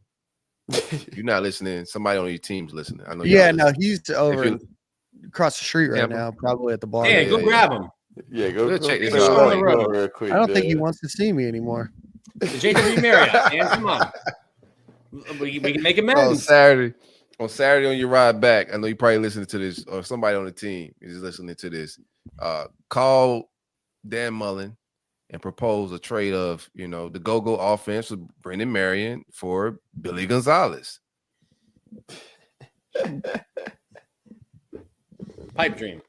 If you're not listening, somebody on your team's listening. I know. Yeah, no, he's over across the street right now, probably at the bar. Yeah, go grab him. Yeah, go check this out real quick. I don't think he wants to see me anymore. The JW Marriott, man, come on. We can make amends. On Saturday on your ride back, I know you probably listening to this, or somebody on the team is listening to this. Call Dan Mullen and propose a trade of, the go-go offense with Brendan Marion for Billy Gonzalez. Pipe dream.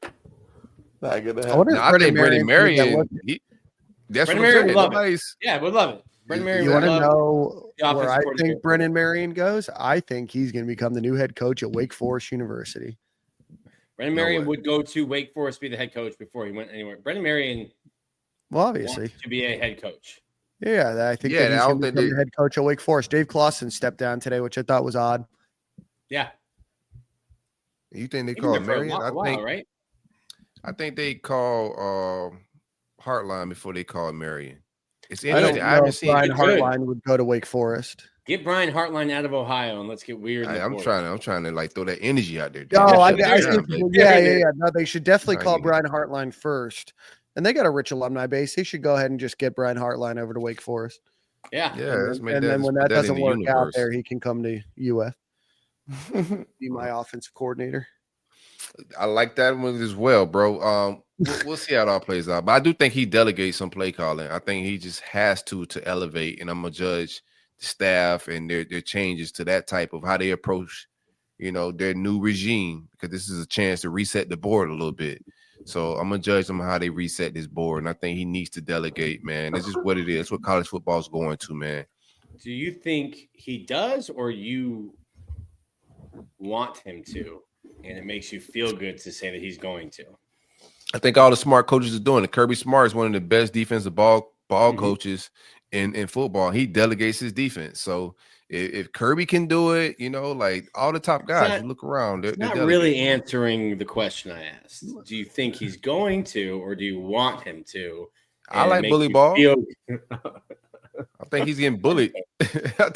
Not gonna happen. I think Brendan Marion. That's Brendan what Marion would love it. Yeah, would love it. Brendan Marion. You want to know where I think Brendan Marion goes? I think he's going to become the new head coach at Wake Forest University. Brendan Marion would go to Wake Forest, be the head coach before he went anywhere. Brendan Marion, obviously, to be a head coach. Yeah, I think that he's going to become the head coach at Wake Forest. Dave Clawson stepped down today, which I thought was odd. Yeah. You think they call Marion? Right? I think they call Hartline before they call Marion. It's interesting. I haven't seen Brian Hartline would go to Wake Forest. Get Brian Hartline out of Ohio and let's get weird. I'm trying to like throw that energy out there. No, No, they should definitely call Brian Hartline first. And they got a rich alumni base. They should go ahead and just get Brian Hartline over to Wake Forest. Yeah. And then when that doesn't work out there, he can come to UF. Be my offensive coordinator. I like that one as well, bro. We'll see how it all plays out. But I do think he delegates some play calling. I think he just has to elevate, and I'm gonna judge the staff and their changes to that type of how they approach, their new regime, because this is a chance to reset the board a little bit. So I'm gonna judge them how they reset this board, and I think he needs to delegate, man. That's just what it is. That's what college football is going to, man. Do you think he does, or you want him to, and it makes you feel good to say that he's going to? I think all the smart coaches are doing it. Kirby Smart is one of the best defensive ball coaches in football. He delegates his defense. So if Kirby can do it, like all the top guys, you look around. They're not really answering the question I asked. Do you think he's going to, or do you want him to? I like bully ball. I think he's getting bullied. I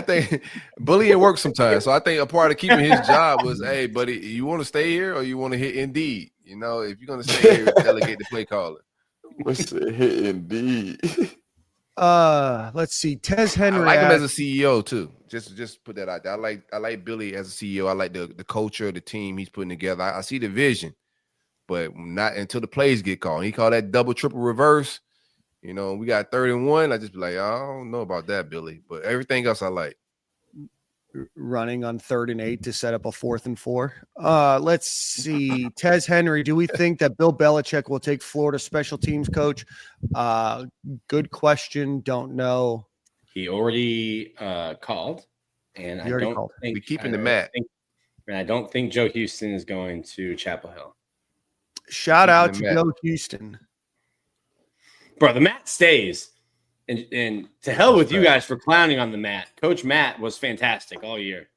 think bullying works sometimes. So I think a part of keeping his job was, hey, buddy, you want to stay here or you want to hit Indeed? If you're going to stay here, delegate the play caller. What's the hit Indeed? Let's see. Tez Henry. I like him as a CEO too. Just put that out there. I like Billy as a CEO. I like the culture of the team he's putting together. I see the vision, but not until the plays get called. He called that double, triple reverse. We got 3rd and 1. I just be like, I don't know about that, Billy. But everything else I like. Running on 3rd and 8 to set up a 4th and 4. Let's see. Tez Henry, do we think that Bill Belichick will take Florida special teams coach? Good question. Don't know. He already called. And I don't think we're keeping the mat. And I don't think Joe Houston is going to Chapel Hill. Shout out to Joe Houston. Bro, the mat stays. And to hell with you guys for clowning on the mat. Coach Matt was fantastic all year.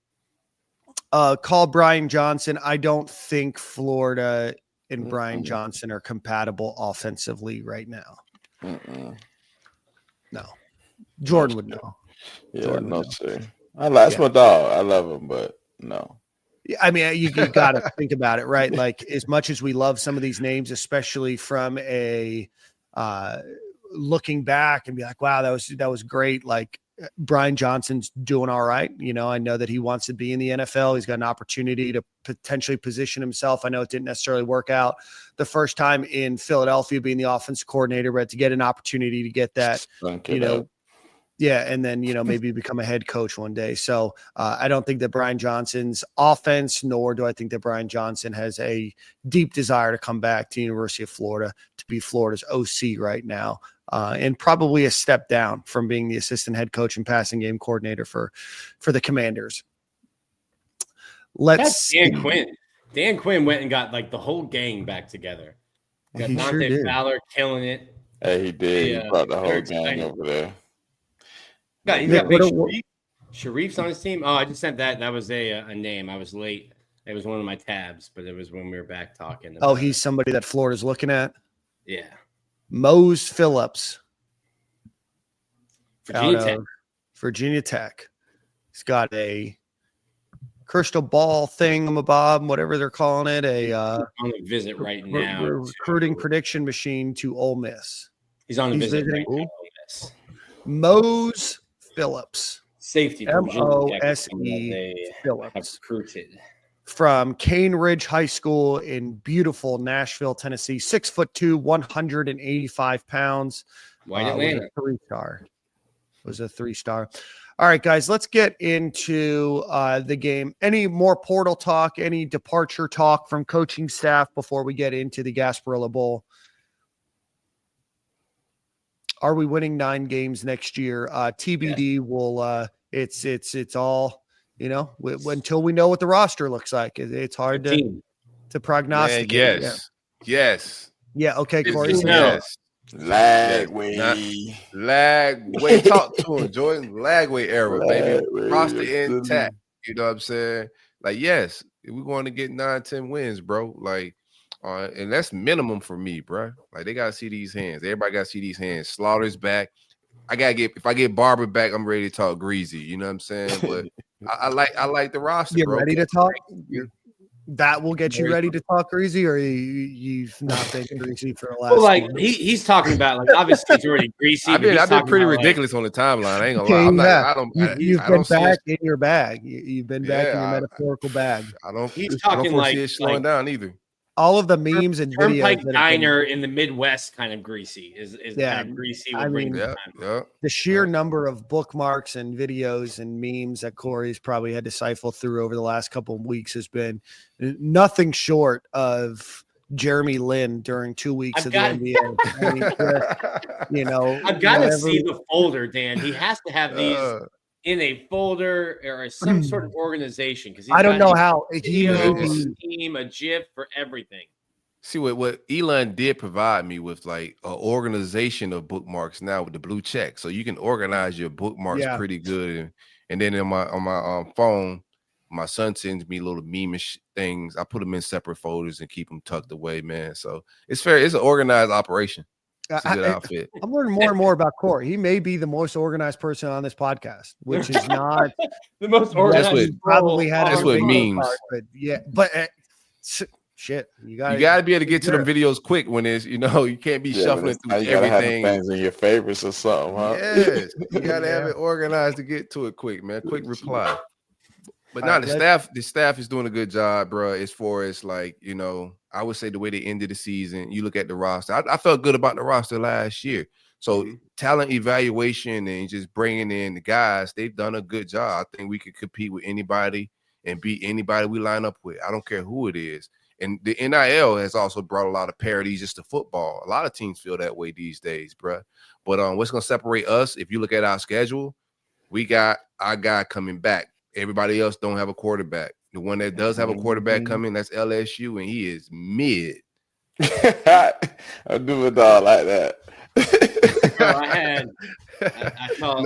Call Brian Johnson. I don't think Florida and Brian Johnson are compatible offensively right now. No. Jordan would know. Yeah, no, sir. That's my dog. I love him, but no. I mean, you got to think about it, right? Like, as much as we love some of these names, especially from a looking back and be like, wow, that was great. Like, Brian Johnson's doing all right. I know that he wants to be in the NFL. He's got an opportunity to potentially position himself. I know it didn't necessarily work out the first time in Philadelphia being the offensive coordinator, but to get an opportunity to get that, Yeah, and then, maybe become a head coach one day. So I don't think that Brian Johnson's offense, nor do I think that Brian Johnson has a deep desire to come back to the University of Florida to be Florida's OC right now, and probably a step down from being the assistant head coach and passing game coordinator for the Commanders. That's Dan Quinn. Dan Quinn went and got the whole gang back together. Got Dante Fowler killing it. Hey, he did. He brought the whole gang over there. He's got big Sharif's on his team. Oh, I just sent that. That was a name. I was late. It was one of my tabs, but it was when we were back talking. Oh, he's somebody that Florida's looking at? Yeah. Mose Phillips. Virginia Tech. He's got a crystal ball thingamabob, whatever they're calling it. I'm on a visit right now. Recruiting prediction machine to Ole Miss. He's on a visit right now. Ole Miss. Mose Phillips. Safety. M-O-S-E Phillips. Recruited. From Cane Ridge High School in beautiful Nashville, Tennessee. 6'2", 185 pounds. White Atlanta. Was a 3-star. All right, guys, let's get into the game. Any more portal talk, any departure talk from coaching staff before we get into the Gasparilla Bowl? Are we winning 9 games next year? TBD. Yeah. Will it's all, until we know what the roster looks like. It's hard to prognosticate. Man, yes. Yeah. Okay, Corey. Yes. Lagway. Talk to him, Jordan. Lagway era, baby. Roster intact. You know what I'm saying? Yes, we're going to get 9-10 wins, bro. And that's minimum for me, bro. They gotta see these hands. Everybody gotta see these hands. Slaughter's back. If I get Barber back, I'm ready to talk greasy. You know what I'm saying? But I like the roster. You're bro. Ready to talk? That will get you ready to talk greasy, or you've not been greasy for the last. He's talking about obviously it's already greasy. I've been pretty ridiculous on the timeline. I ain't gonna lie. You've been back in your bag. You've been back in your metaphorical bag. He's talking it slowing down either. All of the memes and videos. Turnpike Diner in the Midwest kind of greasy is kind of greasy. The sheer number of bookmarks and videos and memes that Corey's probably had to siphon through over the last couple of weeks has been nothing short of Jeremy Lin during 2 weeks of the NBA. I've got to see the folder, Dan. He has to have these in a folder or some sort of organization, because I don't know how a team, a GIF for everything. See what Elon did provide me with, an organization of bookmarks now with the blue check, so you can organize your bookmarks pretty good. And then on my phone, my son sends me little meme-ish things. I put them in separate folders and keep them tucked away, man. So it's fair. It's an organized operation. It's a good outfit. I'm learning more and more about Corey. He may be the most organized person on this podcast, which is not the most organized. That's what means. Shit, you got to be able to get to them videos quick when it's you can't be shuffling through everything. Have things in your favorites or something, huh? Yes, you got to have it organized to get to it quick, man. Quick reply. But the staff is doing a good job, bro. As far as I would say the way they ended the season. You look at the roster. I felt good about the roster last year. So talent evaluation and just bringing in the guys, they've done a good job. I think we could compete with anybody and beat anybody we line up with. I don't care who it is. And the NIL has also brought a lot of parity just to football. A lot of teams feel that way these days, bro. But what's going to separate us, if you look at our schedule, we got our guy coming back. Everybody else don't have a quarterback. The one that does have a quarterback coming, that's LSU, and he is mid. I do it all like that. I saw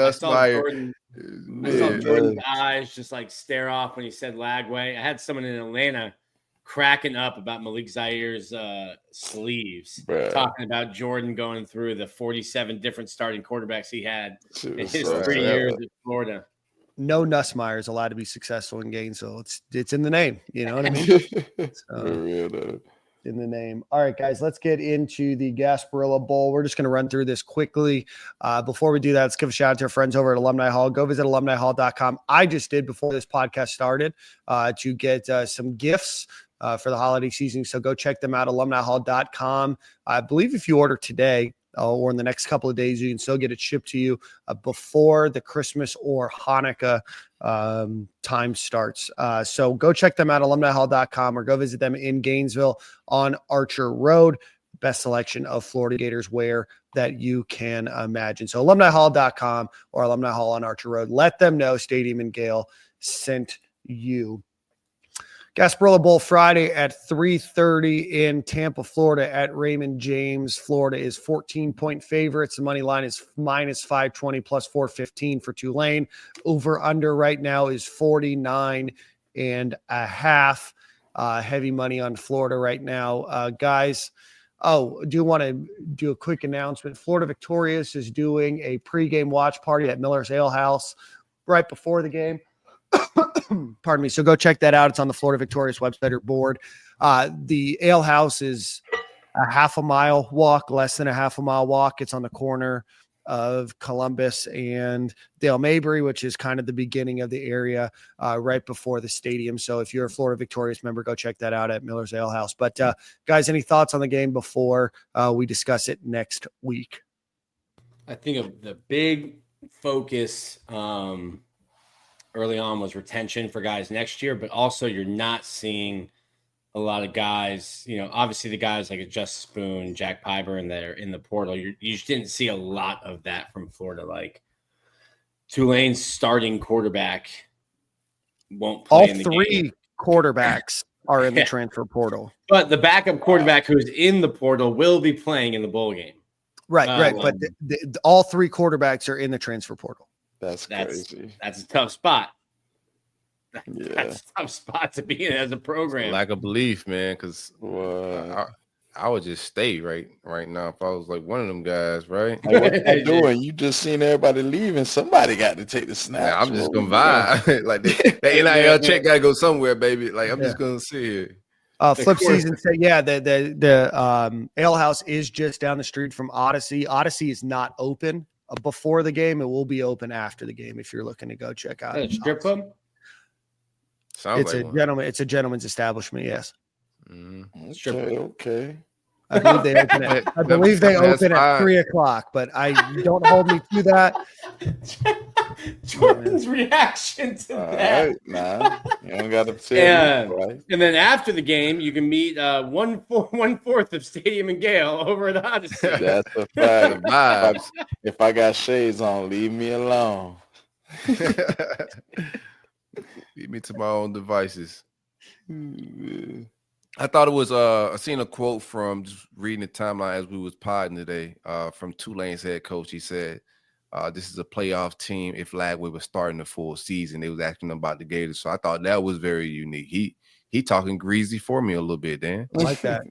Jordan's eyes just stare off when he said Lagway. I had someone in Atlanta cracking up about Malik Zaires' sleeves, talking about Jordan going through the 47 different starting quarterbacks he had in his 3 years at Florida. No Nussmeier is allowed to be successful in Gainesville. It's in the name. You know what I mean? In the name. All right, guys, let's get into the Gasparilla Bowl. We're just going to run through this quickly. Before we do that, let's give a shout out to our friends over at Alumni Hall. Go visit alumnihall.com. I just did before this podcast started to get some gifts for the holiday season. So go check them out, alumnihall.com. I believe if you order today, or in the next couple of days. You can still get it shipped to you before the Christmas or Hanukkah time starts. So go check them out, alumnihall.com, or go visit them in Gainesville on Archer Road. Best selection of Florida Gators wear that you can imagine. So alumnihall.com or Alumni Hall on Archer Road. Let them know Stadium and Gale sent you. Gasparilla Bowl Friday at 3:30 in Tampa, Florida at Raymond James. Florida is 14-point favorites. The money line is minus 520 plus 415 for Tulane. Over under right now is 49.5. Heavy money on Florida right now. Guys, do want to do a quick announcement. Florida Victorious is doing a pregame watch party at Miller's Ale House right before the game. Pardon me. So go check that out. It's on the Florida Victorious website or board. The Ale House is a half a mile walk, less than a half a mile walk. It's on the corner of Columbus and Dale Mabry, which is kind of the beginning of the area right before the stadium. So if you're a Florida Victorious member, go check that out at Miller's Ale House. But guys, any thoughts on the game before we discuss it next week? I think of the big focus early on was retention for guys next year, but also you're not seeing a lot of guys, obviously the guys like Justice Spoon, Jack Piper, and they're in the portal. You just didn't see a lot of that from Florida. Like Tulane's starting quarterback won't play in the game. All three quarterbacks are in the transfer portal. But the backup quarterback who's in the portal will be playing in the bowl game. Right. But all three quarterbacks are in the transfer portal. That's crazy. That's a tough spot. Yeah. That's a tough spot to be in as a program. Lack of belief, man, because I would just stay right now if I was like one of them guys, right? Like, what you doing? You just seen everybody leaving. Somebody got to take the snap. Yeah, I'm just gonna vibe. Like that NIL check gotta go somewhere, baby. Like I'm just gonna sit here. Flip Season said, the Ale House is just down the street from Odyssey. Odyssey is not open before the game. It will be open after the game if you're looking to go check out. A strip club? It's a gentleman's establishment. Yes. Okay. I believe they open at 3:00, but don't hold me to that. Jordan's reaction to that. Right, nah, you don't got to say right. And then after the game, you can meet 1/4 of Stadium and Gale over at Odyssey. That's a fact. If I got shades on, leave me alone. Leave me to my own devices. I thought it was I seen a quote from just reading the timeline as we was podding today from Tulane's head coach. He said, this is a playoff team. If Lagway was starting the full season, they was asking him about the Gators. So I thought that was very unique. He talking greasy for me a little bit, Dan. I like that.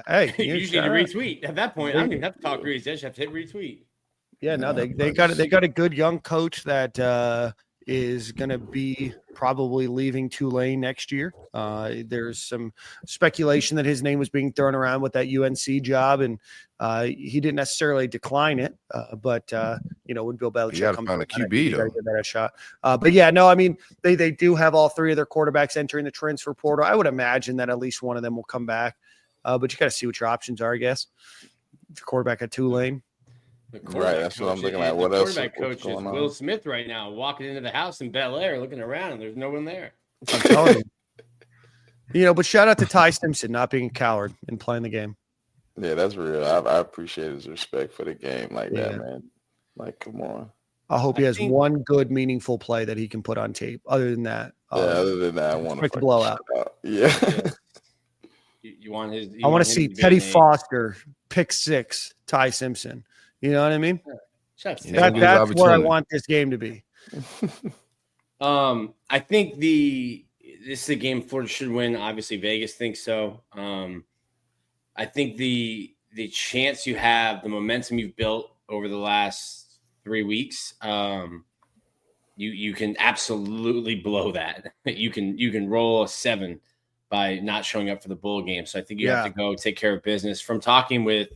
Hey, you just need to retweet. At that point, I don't even have to talk greasy. I just have to hit retweet. Yeah, no, they got a good young coach that is going to be probably leaving Tulane next year. There's some speculation that his name was being thrown around with that UNC job, and he didn't necessarily decline it. But when Bill Belichick comes on a QB, though, give that a shot. But yeah, no, I mean they do have all three of their quarterbacks entering the transfer portal. I would imagine that at least one of them will come back. But you got to see what your options are, I guess. Your quarterback at Tulane. Right, that's what I'm looking at. What else? Quarterback coach is Will Smith right now, walking into the house in Bel Air, looking around, and there's no one there. I'm telling you. But shout out to Ty Simpson not being a coward and playing the game. Yeah, that's real. I appreciate his respect for the game like that, man. Like, come on. I hope he has one good, meaningful play that he can put on tape. Other than that, I want to blow out. Yeah. You want his? I want to see Teddy Foster pick six, Ty Simpson. You know what I mean? That's where I want this game to be. I think this is a game Florida should win. Obviously, Vegas thinks so. I think the chance you have, the momentum you've built over the last 3 weeks, you can absolutely blow that. You can roll a 7 by not showing up for the bowl game. So I think you have to go take care of business. From talking with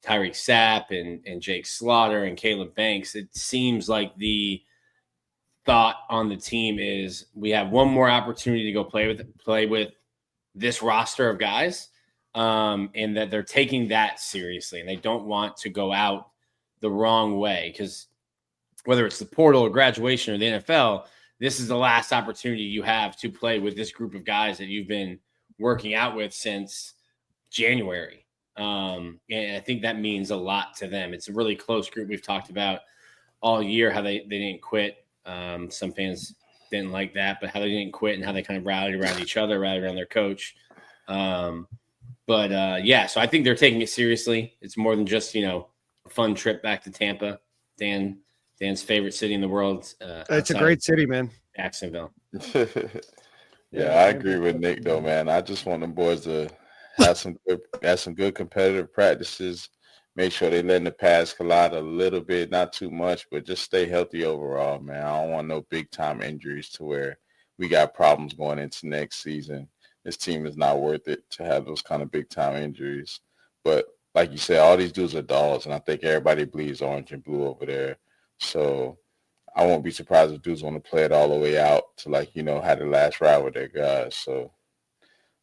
Tyreek Sapp and Jake Slaughter and Caleb Banks, it seems like the thought on the team is we have one more opportunity to go play with this roster of guys. and that they're taking that seriously, and they don't want to go out the wrong way, because whether it's the portal or graduation or the NFL, this is the last opportunity you have to play with this group of guys that you've been working out with since January. And I think that means a lot to them. It's a really close group. We've talked about all year how they didn't quit. Some fans didn't like that, but how they didn't quit and how they kind of rallied around each other, rallied around their coach. So I think they're taking it seriously. It's more than just, a fun trip back to Tampa. Dan's favorite city in the world. It's a great city, man. Jacksonville. Yeah, I agree with Nick though, man. I just want the boys to have some good competitive practices. Make sure they letting the pads collide a little bit, not too much, but just stay healthy overall, man. I don't want no big time injuries to where we got problems going into next season. This team is not worth it to have those kind of big time injuries. But like you said, all these dudes are dogs, and I think everybody bleeds orange and blue over there. So I won't be surprised if dudes want to play it all the way out to have the last ride with their guys. So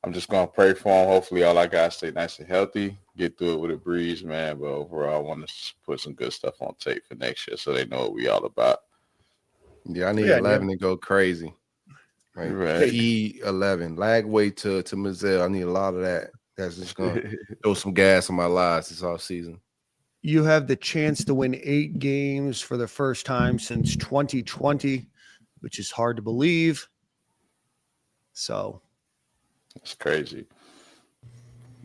I'm just going to pray for them. Hopefully all our guys stay nice and healthy, get through it with a breeze, man. But overall, I want to put some good stuff on tape for next year so they know what we all about. Yeah, I need 11 to go crazy. Right. E11, lag way to Mazzell. I need a lot of that. That's just going to throw some gas on my lives this off season. You have the chance to win 8 games for the first time since 2020, which is hard to believe. So it's crazy.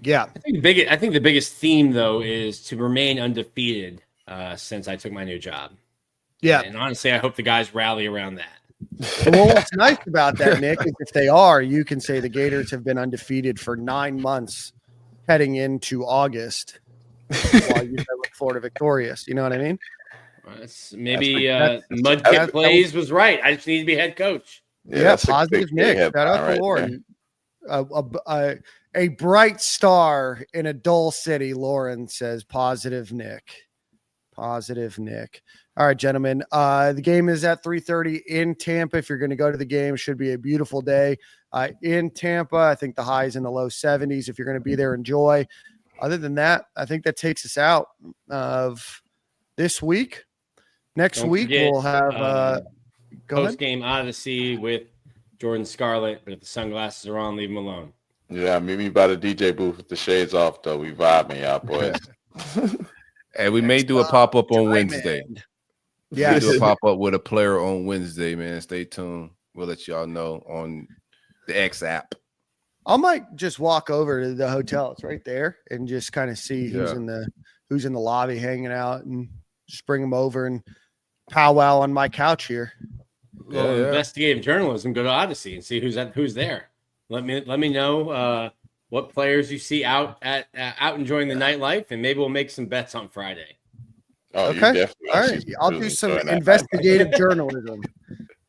Yeah. I think the biggest theme, though, is to remain undefeated since I took my new job. Yeah. And honestly, I hope the guys rally around that. Well, what's nice about that, Nick, is if they are, you can say the Gators have been undefeated for 9 months heading into August. While you look Florida victorious, you know what I mean? Maybe Mudkip Plays was right. I just need to be head coach. Yeah, positive Nick. Shout out to Lauren. A bright star in a dull city. Lauren says positive Nick. Positive Nick. All right, gentlemen. The game is at 3:30 in Tampa. If you're going to go to the game, should be a beautiful day in Tampa. I think the high is in the low 70s. If you're going to be there, enjoy. Other than that, I think that takes us out of this week. Next week, we'll have post-game Odyssey with Jordan Scarlett. But if the sunglasses are on, leave them alone. Yeah, meet me by the DJ booth with the shades off, though. We vibing, y'all boys. And we may do a pop-up on Wednesday. Yeah, do a pop-up with a player on Wednesday, man. Stay tuned. We'll let y'all know on the X app. I might just walk over to the hotel. It's right there, and just kind of see who's in the lobby hanging out, and just bring them over and powwow on my couch here. Well, investigative journalism. Go to Odyssey and see who's there. Let me know what players you see out enjoying the nightlife, and maybe we'll make some bets on Friday. Oh, okay. All right. I'll do some investigative journalism.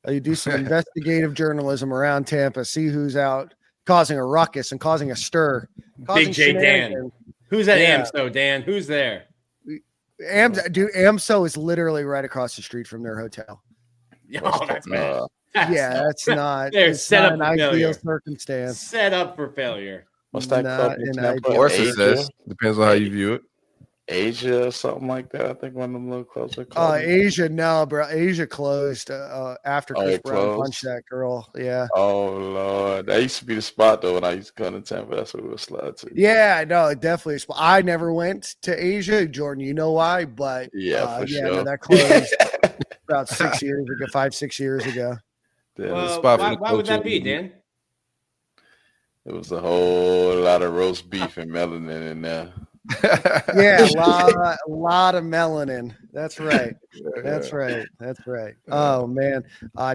You do some investigative journalism around Tampa. See who's out causing a ruckus and causing a stir. Big J Dan. Who's at AMSO, Dan? Who's there? AMSO is literally right across the street from their hotel. Oh, that's bad. That's not. They're set up an ideal circumstance. Set up for failure. What's that club in Tampa? Or success. Depends on how you view it. Asia or something like that. I think one of them little clubs are closed. Asia, no, bro. Asia closed after Chris Brown punched that girl. Yeah. Oh, Lord. That used to be the spot, though, when I used to come to Tampa. That's what we would slide to. Yeah, no, definitely. I never went to Asia. Jordan, you know why? But for sure. No, that closed about 6 years ago, 5-6 years ago. Well, why would that be, Dan? It was a whole lot of roast beef and melanin in there. Yeah, a lot of melanin. That's right. That's right. Oh man,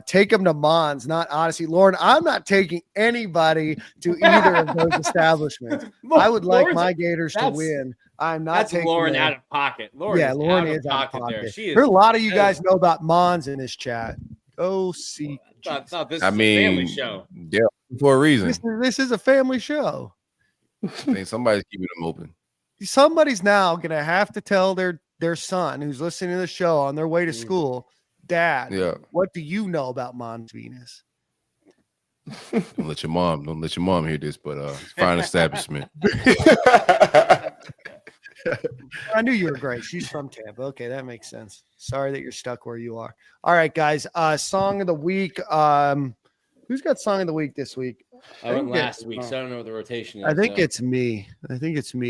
take them to Mons, not Odyssey. Lauren, I'm not taking anybody to either of those establishments. I would like my Gators to win. I'm not taking Lauren out of pocket. Lauren is out of pocket. There's a lot of you guys know about Mons in this chat. Go see. I thought this was a family show. Yeah, for a reason. This is a family show. I think somebody's keeping them open. Somebody's now going to have to tell their son who's listening to the show on their way to school, Dad, what do you know about Mons Venus? Don't let your mom hear this, but fine establishment. I knew you were great. She's from Tampa. Okay, that makes sense. Sorry that you're stuck where you are. All right, guys. Song of the week. Who's got song of the week this week? I went last week, so I don't know what the rotation is. I think it's me.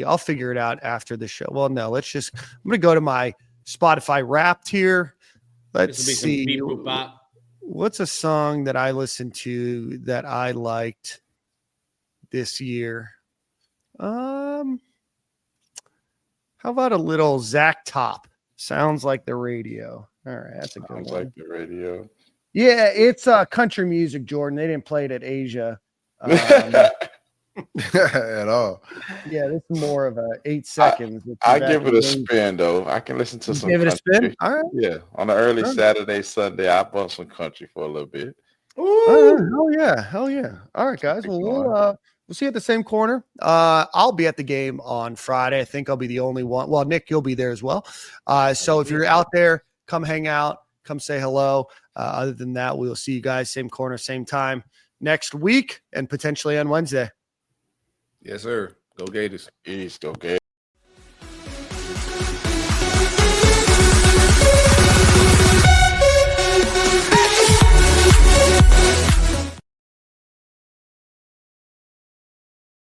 I'll figure it out after the show. Well, no, I'm going to go to my Spotify Wrapped here. Let's see. Beep, boop, bop. What's a song that I listened to that I liked this year? How about a little Zach Top? Sounds like the radio. All right, that's a good one. Sounds like the radio. Yeah, it's country music, Jordan. They didn't play it at Asia at all. Yeah, this is more of a 8 seconds. I give it a spin though. I can listen to some. Give it a spin. Country. All right. Yeah, on an early Saturday, Sunday, I bump some country for a little bit. Hell yeah! All right, guys. Well, we'll see you at the same corner. I'll be at the game on Friday. I think I'll be the only one. Well, Nick, you'll be there as well. So if you're out there, come hang out. Come say hello. Other than that, we'll see you guys same corner, same time next week, and potentially on Wednesday. Yes, sir. Go Gators. East, go Gators.